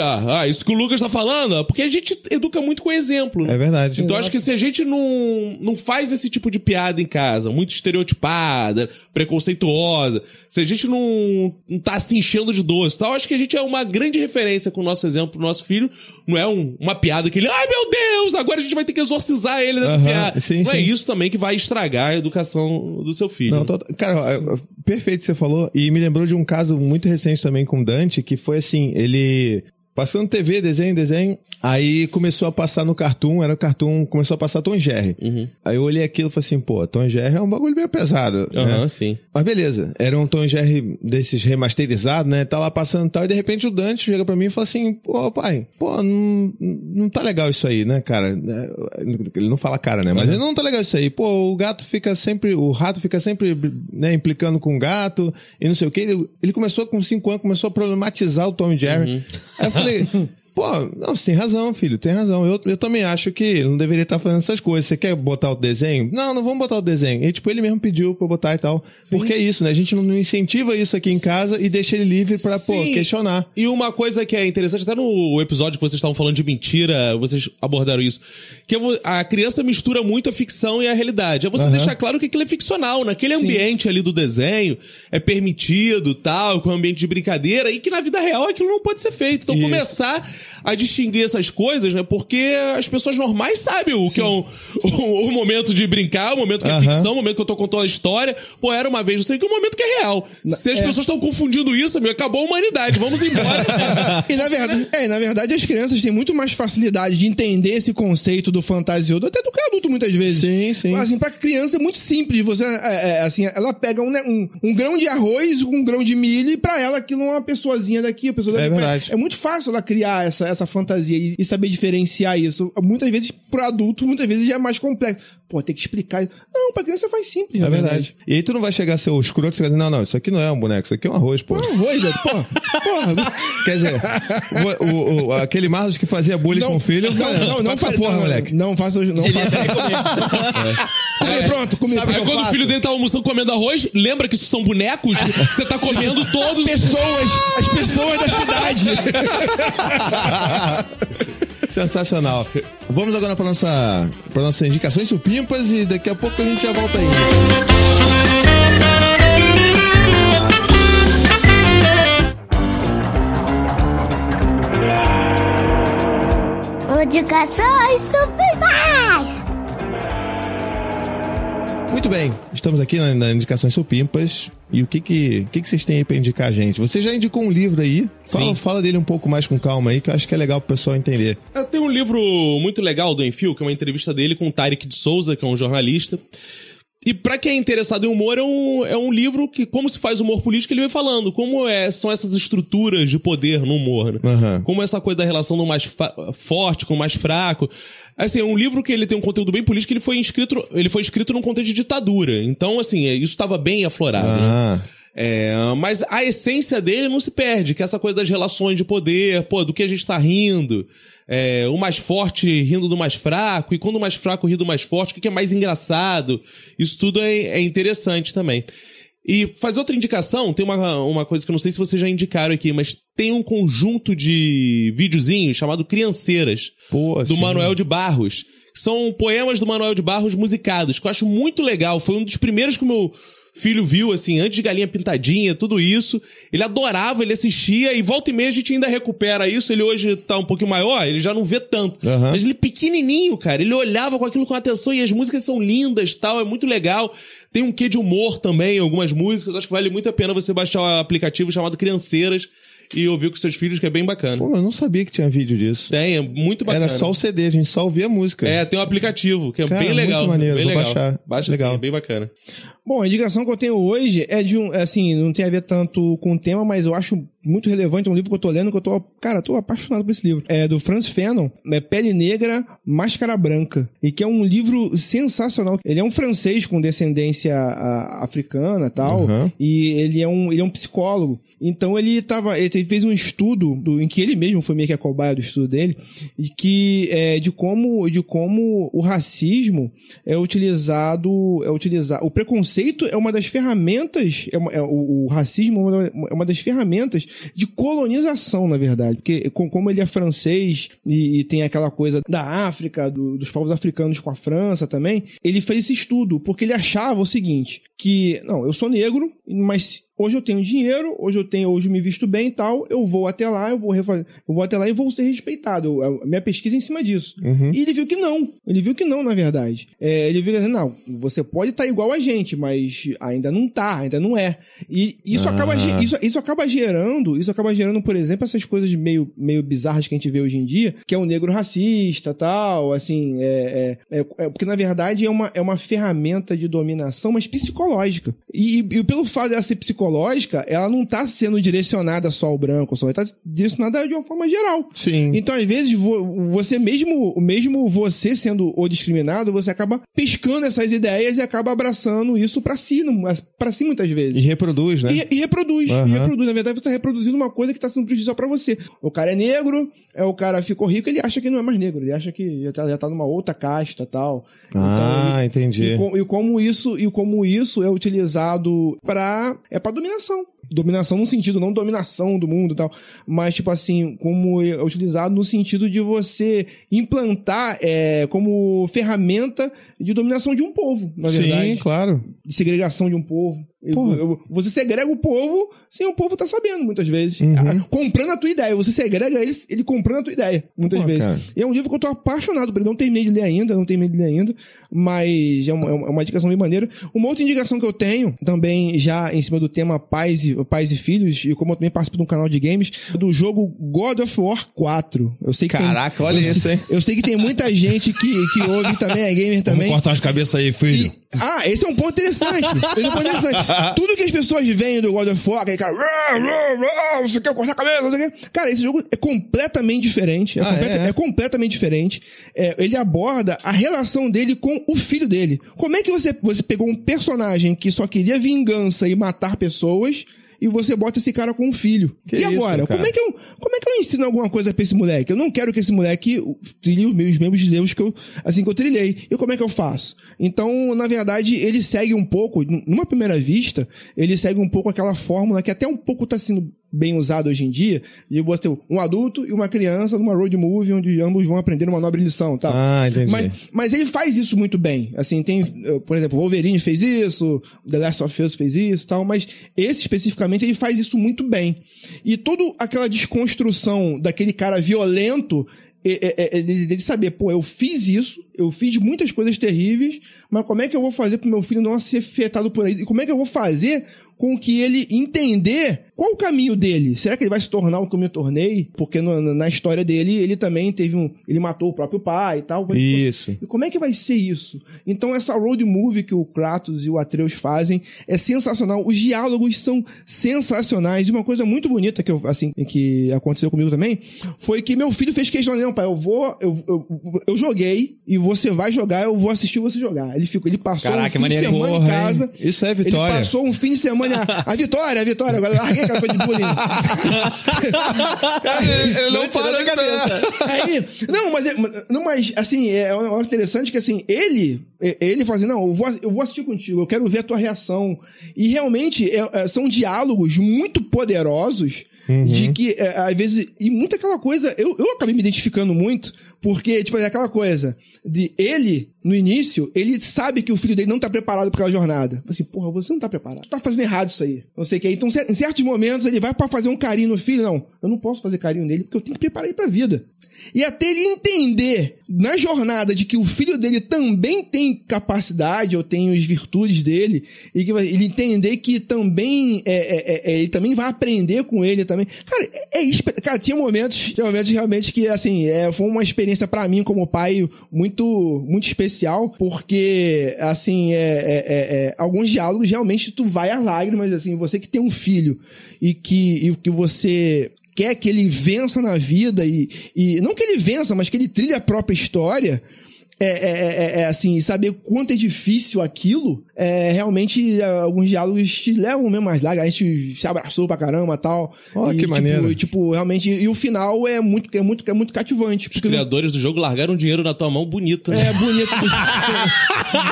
isso que o Lucas tá falando, porque a gente educa muito com exemplo, né? É verdade. Então acho que se a gente não faz esse tipo de piada em casa, muito estereotipada, preconceituosa, se a gente não tá se enchendo de doce, tal, acho que a gente é uma grande referência com o nosso exemplo pro nosso filho. Não é uma piada que ele... Ai, meu Deus! Agora a gente vai ter que exorcizar ele dessa piada. Sim, é isso também que vai estragar a educação do seu filho. Não, cara, perfeito o que você falou. E me lembrou de um caso muito recente também com o Dante, que foi assim, ele... Passando TV, desenho, aí começou a passar no Cartoon, começou a passar Tom e Jerry. Aí eu olhei aquilo e falei assim, pô, Tom e Jerry é um bagulho meio pesado, né? Sim. Mas beleza, era um Tom e Jerry desses remasterizados, né? Tá lá passando e tal, e de repente o Dante chega pra mim e fala assim, pô, pai, não tá legal isso aí, né, cara? Ele não fala cara, né? Mas ele não tá legal isso aí. Pô, o rato fica sempre, né, implicando com o gato e não sei o que. Ele começou com 5 anos, começou a problematizar o Tom e Jerry. Aí eu falei, pô, não, você tem razão, filho, tem razão. Eu também acho que ele não deveria estar fazendo essas coisas. Você quer botar o desenho? Não vamos botar o desenho. E tipo, ele mesmo pediu pra eu botar e tal. Sim. Porque é isso, né? A gente não incentiva isso aqui em casa e deixa ele livre pra, questionar. E uma coisa que é interessante, até no episódio que vocês estavam falando de mentira, vocês abordaram isso, que a criança mistura muito a ficção e a realidade. É você deixar claro que aquilo é ficcional. Naquele ambiente ali do desenho, é permitido, tal, com um ambiente de brincadeira, e que na vida real aquilo não pode ser feito. Então começar a distinguir essas coisas, né? Porque as pessoas normais sabem o que é o momento de brincar, o momento que é ficção, o momento que eu tô contando a história. Pô, era uma vez, não sei o que, o momento que é real. Se as pessoas estão confundindo isso, amigo, acabou a humanidade, vamos embora. E na verdade, as crianças têm muito mais facilidade de entender esse conceito do fantasioso até do que adulto, muitas vezes. Sim, sim. Assim, pra criança é muito simples. Você, assim, ela pega um grão de arroz, um grão de milho, e pra ela aquilo é uma pessoazinha daqui, a pessoa daqui. Verdade. É muito fácil ela criar essa fantasia e saber diferenciar isso. Muitas vezes, pro adulto, muitas vezes já é mais complexo. Pô, tem que explicar. Não, pra criança faz simples. É verdade. E aí tu não vai chegar a ser o escroto e vai dizer, não, isso aqui não é um boneco, isso aqui é um arroz, pô. É um arroz, velho. Porra. Quer dizer, aquele Marlos que fazia bullying com o filho, não faz porra, moleque. Não faça. Comi, Sabe, aí quando o filho dele tá almoçando comendo arroz, lembra que isso são bonecos? Você tá comendo todos... As pessoas da cidade. Sensacional. Vamos agora para nossas indicações supimpas e daqui a pouco a gente já volta aí. Indicações supimpas! Muito bem, estamos aqui na Indicações Supimpas. E o que vocês têm aí pra indicar a gente? Você já indicou um livro aí? Fala dele um pouco mais com calma aí, que eu acho que é legal pro pessoal entender. Tem um livro muito legal do Enfio, que é uma entrevista dele com o Tarek de Souza, que é um jornalista. E pra quem é interessado em humor, é um livro que, como se faz humor político, ele vem falando como são essas estruturas de poder no humor, né? Como essa coisa da relação do mais forte com o mais fraco. Assim, é um livro que ele tem um conteúdo bem político, ele foi escrito num contexto de ditadura. Então, assim, isso estava bem aflorado, né? Mas a essência dele não se perde, que é essa coisa das relações de poder, do que a gente tá rindo. O mais forte rindo do mais fraco, e quando o mais fraco ri do mais forte, o que é mais engraçado. Isso tudo é interessante também. E fazer outra indicação, tem uma coisa que eu não sei se vocês já indicaram aqui, mas tem um conjunto de videozinhos chamado Crianceiras, do Manuel de Barros. São poemas do Manuel de Barros musicados, que eu acho muito legal. Foi um dos primeiros que o meu filho viu, assim, antes de Galinha Pintadinha, tudo isso. Ele adorava, ele assistia, e volta e meia a gente ainda recupera isso. Ele hoje tá um pouquinho maior, ele já não vê tanto. Mas ele pequenininho, cara, ele olhava com aquilo com atenção, e as músicas são lindas, tal, é muito legal. Tem um quê de humor também em algumas músicas. Acho que vale muito a pena você baixar o aplicativo chamado Crianceiras e ouvir com seus filhos, que é bem bacana. Pô, eu não sabia que tinha vídeo disso. Tem, é muito bacana. Era só o CD, a gente só ouvia a música. Tem um aplicativo, que é bem legal. Muito maneiro, bem vou legal. baixar. Baixa legal. Sim, é bem bacana. Bom, a indicação que eu tenho hoje é de assim, não tem a ver tanto com o tema, mas eu acho muito relevante, é um livro que eu tô lendo, que eu tô apaixonado por esse livro. É do Franz Fanon, Pele Negra, Máscara Branca, e que é um livro sensacional. Ele é um francês com descendência africana e tal, e ele é um psicólogo. Então ele fez um estudo em que ele mesmo foi meio que a cobaia do estudo dele, e que de como o racismo é utilizado, o preconceito é uma das ferramentas, o racismo é uma das ferramentas de colonização, na verdade, porque como ele é francês e tem aquela coisa da África, dos povos africanos com a França também, ele fez esse estudo, porque ele achava o seguinte, que, não, eu sou negro, mas hoje eu tenho dinheiro, hoje eu me visto bem e tal, eu vou até lá, eu vou até lá e vou ser respeitado. A minha pesquisa é em cima disso. E ele viu que não, na verdade. Ele viu que, não, você pode estar igual a gente, mas ainda não é. E isso acaba gerando, por exemplo, essas coisas meio bizarras que a gente vê hoje em dia, que é o negro racista, tal, assim, porque na verdade é uma ferramenta de dominação, mas psicológica. E pelo fato dela ser psicológica, ela não tá sendo direcionada só ao branco, ela tá direcionada de uma forma geral. Sim. Então, às vezes, você mesmo você sendo o discriminado, você acaba pescando essas ideias e acaba abraçando isso pra si muitas vezes. E reproduz, né? E reproduz. Na verdade, você tá reproduzindo uma coisa que tá sendo prejudicial pra você. O cara é negro, o cara ficou rico, ele acha que não é mais negro, ele acha que já tá numa outra casta e tal. Então, entendi. E como isso é utilizado pra dominação. Dominação no sentido, não dominação do mundo e tal, mas, tipo assim, como é utilizado no sentido de você implantar como ferramenta de dominação de um povo, na verdade. Sim, claro. De segregação de um povo. Você segrega o povo sem o povo tá sabendo, muitas vezes. Comprando a tua ideia. Você segrega ele comprando a tua ideia, muitas vezes. Cara. E é um livro que eu tô apaixonado por ele. Não terminei de ler ainda, mas é uma indicação bem maneira. Uma outra indicação que eu tenho, também já em cima do tema pais e filhos, e como eu também participo de um canal de games, do jogo God of War 4. Eu sei que Caraca, olha isso, hein? Eu sei que tem muita gente que ouve também, é gamer também. Vamos cortar as cabeças aí, filho. Esse é um ponto interessante. Tudo que as pessoas veem do God of War, aquele cara, você quer cortar a cabeça, não sei o quê. Cara, esse jogo é completamente diferente. É completamente diferente. Ele aborda a relação dele com o filho dele. Como é que você pegou um personagem que só queria vingança e matar pessoas e você bota esse cara com um filho? Que e agora? isso, como é que eu ensino alguma coisa pra esse moleque? Eu não quero que esse moleque trilhe os mesmos erros que eu trilhei. E como é que eu faço? Então, na verdade, ele segue um pouco, numa primeira vista, ele segue um pouco aquela fórmula que até um pouco tá sendo bem usado hoje em dia, de você ter um adulto e uma criança numa road movie onde ambos vão aprender uma nobre lição, tá? Entendi. Mas ele faz isso muito bem. Assim, tem, por exemplo, Wolverine fez isso, The Last of Us fez isso, tal, mas esse especificamente ele faz isso muito bem. E toda aquela desconstrução daquele cara violento, de saber, eu fiz isso, eu fiz muitas coisas terríveis, mas como é que eu vou fazer pro meu filho não ser afetado por isso? E como é que eu vou fazer com que ele entender qual o caminho dele? Será que ele vai se tornar o que eu me tornei? Porque na história dele, ele também ele matou o próprio pai e tal. Isso. E como é que vai ser isso? Então essa road movie que o Kratos e o Atreus fazem é sensacional. Os diálogos são sensacionais. E uma coisa muito bonita que aconteceu comigo também, foi que meu filho fez questão, não, pai, eu joguei e você vai jogar, eu vou assistir você jogar. Ele passou um fim de semana em casa. Hein? Isso é vitória. Ele passou um fim de semana. A vitória. Agora larguei aquela coisa de bullying. Ele não para de cabeça. Mas assim, é interessante que assim, ele fala assim, não, eu vou assistir contigo, eu quero ver a tua reação. E realmente são diálogos muito poderosos. De que, às vezes, e muita aquela coisa, eu acabei me identificando muito, porque, tipo, é aquela coisa de ele, no início, ele sabe que o filho dele não tá preparado pra aquela jornada. Assim, porra, você não tá preparado. Tu tá fazendo errado isso aí. Não sei o que. Então, em certos momentos, ele vai pra fazer um carinho no filho. Não, eu não posso fazer carinho nele porque eu tenho que preparar ele pra vida. E até ele entender, na jornada, de que o filho dele também tem capacidade, ou tem as virtudes dele, e que ele entender que também, ele também vai aprender com ele também. Cara, cara, tinha momentos realmente que, assim, foi uma experiência pra mim como pai muito, muito especial, porque, assim, alguns diálogos realmente tu vai às lágrimas, assim, você que tem um filho e que você quer que ele vença na vida e não que ele vença, mas que ele trilhe a própria história, assim, saber quanto é difícil aquilo, realmente alguns diálogos te levam mesmo mais lágrimas, a gente se abraçou pra caramba e tal. Que maneiro. Tipo, realmente, e o final é muito cativante. Os criadores do jogo largaram dinheiro na tua mão bonito, né? Bonito.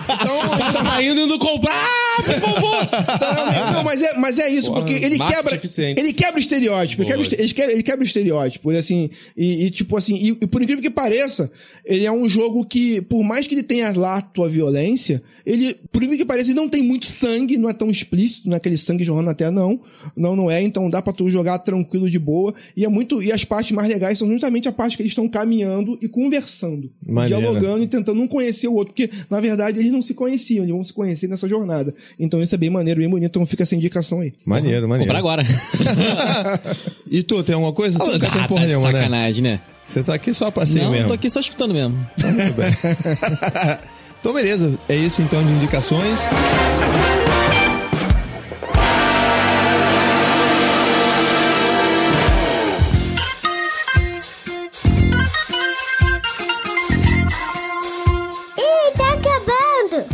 Então, tá saindo indo comprar, por favor! Não, mas é isso, porque ele quebra o estereótipo. Ele quebra o estereótipo. Assim, tipo assim, e por incrível que pareça, ele é um jogo que, por mais que ele tenha lá a tua violência, ele, por incrível que pareça, ele não tem muito sangue, não é tão explícito, não é aquele sangue jorrando na tela, não é, então dá pra tu jogar tranquilo, de boa, e as partes mais legais são justamente a parte que eles estão caminhando e conversando, dialogando e tentando um conhecer o outro, porque, na verdade, eles não se conheciam, eles vão se conhecer nessa jornada. Então isso é bem maneiro, bem bonito, então fica essa indicação aí. Maneiro. Comprar agora. E tu, tem alguma coisa? Tu não tem porra nenhuma, sacanagem, né? Você tá aqui só a passeio mesmo? Não, tô aqui só escutando mesmo. Muito bem. Então, beleza. É isso, então, de indicações. Ih, tá acabando!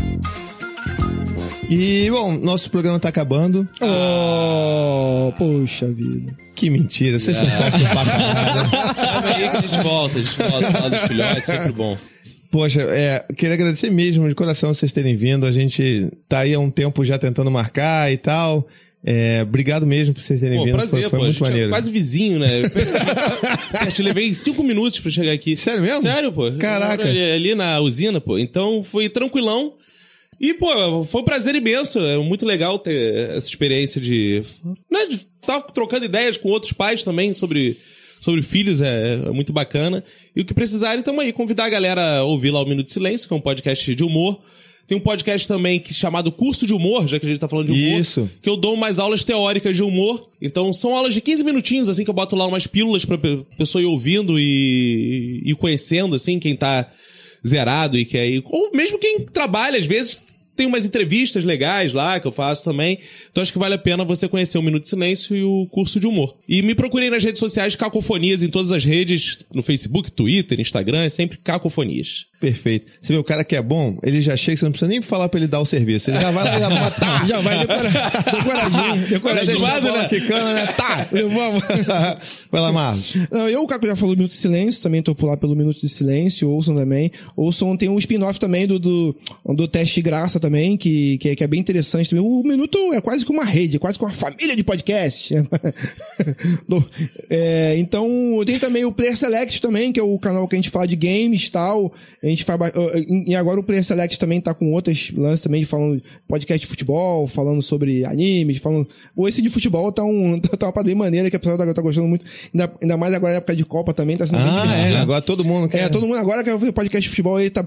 E, bom, nosso programa tá acabando. Poxa vida. Que mentira, vocês são fortes pra caralho. Calma aí que a gente volta a falar dos filhotes, sempre bom. Poxa, queria agradecer mesmo de coração vocês terem vindo. A gente tá aí há um tempo já tentando marcar e tal. Obrigado mesmo por vocês terem vindo. Prazer, foi muito maneiro. É quase vizinho, né? Eu te levei 5 minutos pra chegar aqui. Sério mesmo? Sério, pô. Caraca. Ali na usina, pô. Então foi tranquilão. E, pô, foi um prazer imenso. É muito legal ter essa experiência de estar trocando ideias com outros pais também sobre filhos. É muito bacana. E o que precisarem, tamo aí. Convidar a galera a ouvir lá o Minuto de Silêncio, que é um podcast de humor. Tem um podcast também chamado Curso de Humor, já que a gente tá falando de humor. Isso. Que eu dou umas aulas teóricas de humor. Então, são aulas de 15 minutinhos, assim, que eu boto lá umas pílulas pra pessoa ir ouvindo e conhecendo, assim, quem tá zerado e quer ir. Ou mesmo quem trabalha, às vezes, tem umas entrevistas legais lá que eu faço também. Então, acho que vale a pena você conhecer o Minuto de Silêncio e o Curso de Humor. E me procurem nas redes sociais, Cacofonias, em todas as redes, no Facebook, Twitter, Instagram, é sempre Cacofonias. Perfeito. Você vê, o cara que é bom, ele já chega, você não precisa nem falar pra ele dar o serviço. Ele já vai lá e já matar. Já vai decoradinho. Né? Quicando, né? Tá, vamos. Vai lá, Marlos. Não, o Caco já falou do Minuto de Silêncio, também tô por lá pelo Minuto de Silêncio, ouçam também. Tem um spin-off também do Teste de Graça também, que é bem interessante também. O Minuto é quase que uma rede, é quase que uma família de podcasts. Então, tem também o Player Select também, que é o canal que a gente fala de games e tal. A gente faz, e agora o Player Select também tá com outros lances também, falando podcast de futebol, falando sobre animes, falando... Esse de futebol tá uma parada bem maneira, que a pessoa tá gostando muito. Ainda mais agora na época de Copa também, tá sendo bem divertido. Agora todo mundo quer. Todo mundo agora quer fazer podcast de futebol aí, tá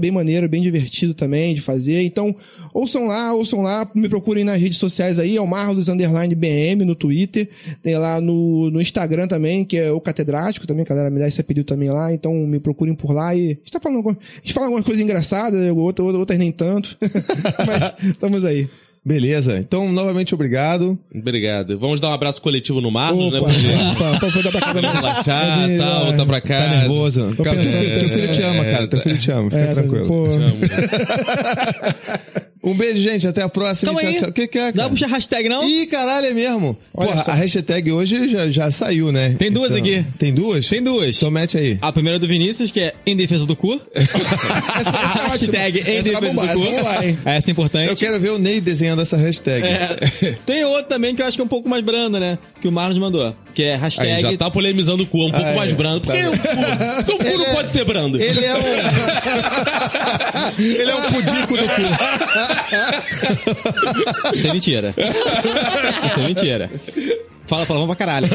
bem maneiro, bem divertido também de fazer. Então, ouçam lá, me procurem nas redes sociais aí, é o Marlos_BM no Twitter, tem lá no Instagram também, que é o Catedrático também, a galera me dá esse apelido também lá, então me procurem por lá e a gente fala algumas coisas engraçadas, outras nem tanto. Mas estamos aí. Beleza. Então, novamente, obrigado. Obrigado. Vamos dar um abraço coletivo no Marlos, né? Foi dar pra casa. Relaxar, voltar pra casa. Tá nervoso. Teu filho te ama, cara. Teu filho te ama. Fica tranquilo. Te amo. Um beijo, gente. Até a próxima. Calma aí. Tchau. O que é, cara? Dá pra puxar hashtag, não? Ih, caralho, é mesmo. Porra, a hashtag hoje já saiu, né? Tem duas aqui. Tem duas? Tem duas. Então mete aí. A primeira é do Vinícius, que é em defesa do cu. Hashtag em defesa do cu. Essa é importante. Eu quero ver o Ney desenhando essa hashtag. Tem outra também que eu acho que é um pouco mais branda, né? Que o Marlos mandou. Que é hashtag... Aí, já tá polemizando o cu, é um pouco mais brando. Porque o cu não pode ser brando. Ele é ele é um pudico do cu. Isso é mentira. Isso é mentira. Fala palavrão pra caralho.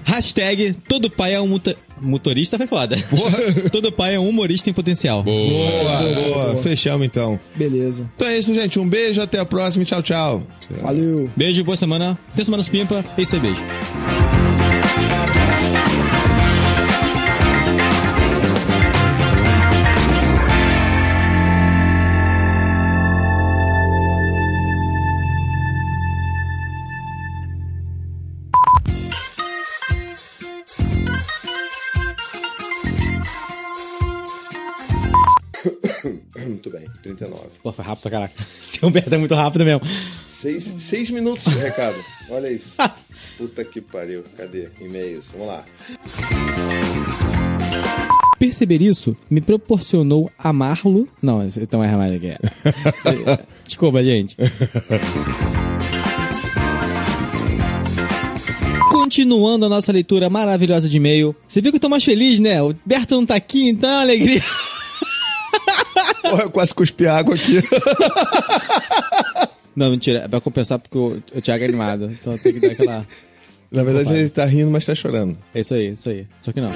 Hashtag todo pai é um motorista, foi foda. Todo pai é um humorista em potencial. Boa. Fechamos então. Beleza. Então é isso, gente. Um beijo, até a próxima e tchau. Valeu. Beijo, boa semana. Até semana supimpa. É isso aí, beijo. Muito bem, 39. Pô, foi rápido pra caraca. Esse Humberto é muito rápido mesmo. 6 minutos de recado. Olha isso. Puta que pariu. Cadê? E-mails. Vamos lá. Perceber isso me proporcionou amá-lo... Não, então é mais aqui. Desculpa, gente. Continuando a nossa leitura maravilhosa de e-mail. Você viu que eu tô mais feliz, né? O Berto não tá aqui, então é uma alegria. Porra, eu quase cuspi água aqui. Não, mentira. É pra compensar porque o Thiago é animado. Então eu tenho que dar aquela... Na verdade, ele tá rindo, mas tá chorando. É isso aí. Só que não.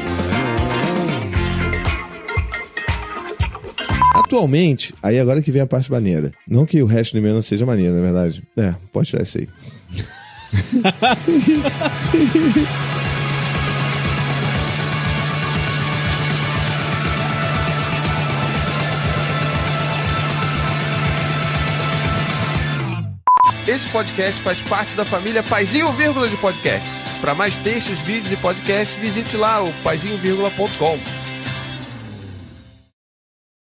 Atualmente, aí agora que vem a parte maneira. Não que o resto do e-mail não seja maneiro, na verdade. Pode tirar isso aí. Esse podcast faz parte da família Paizinho Vírgula de Podcast. Para mais textos, vídeos e podcasts, visite lá o paizinho.com.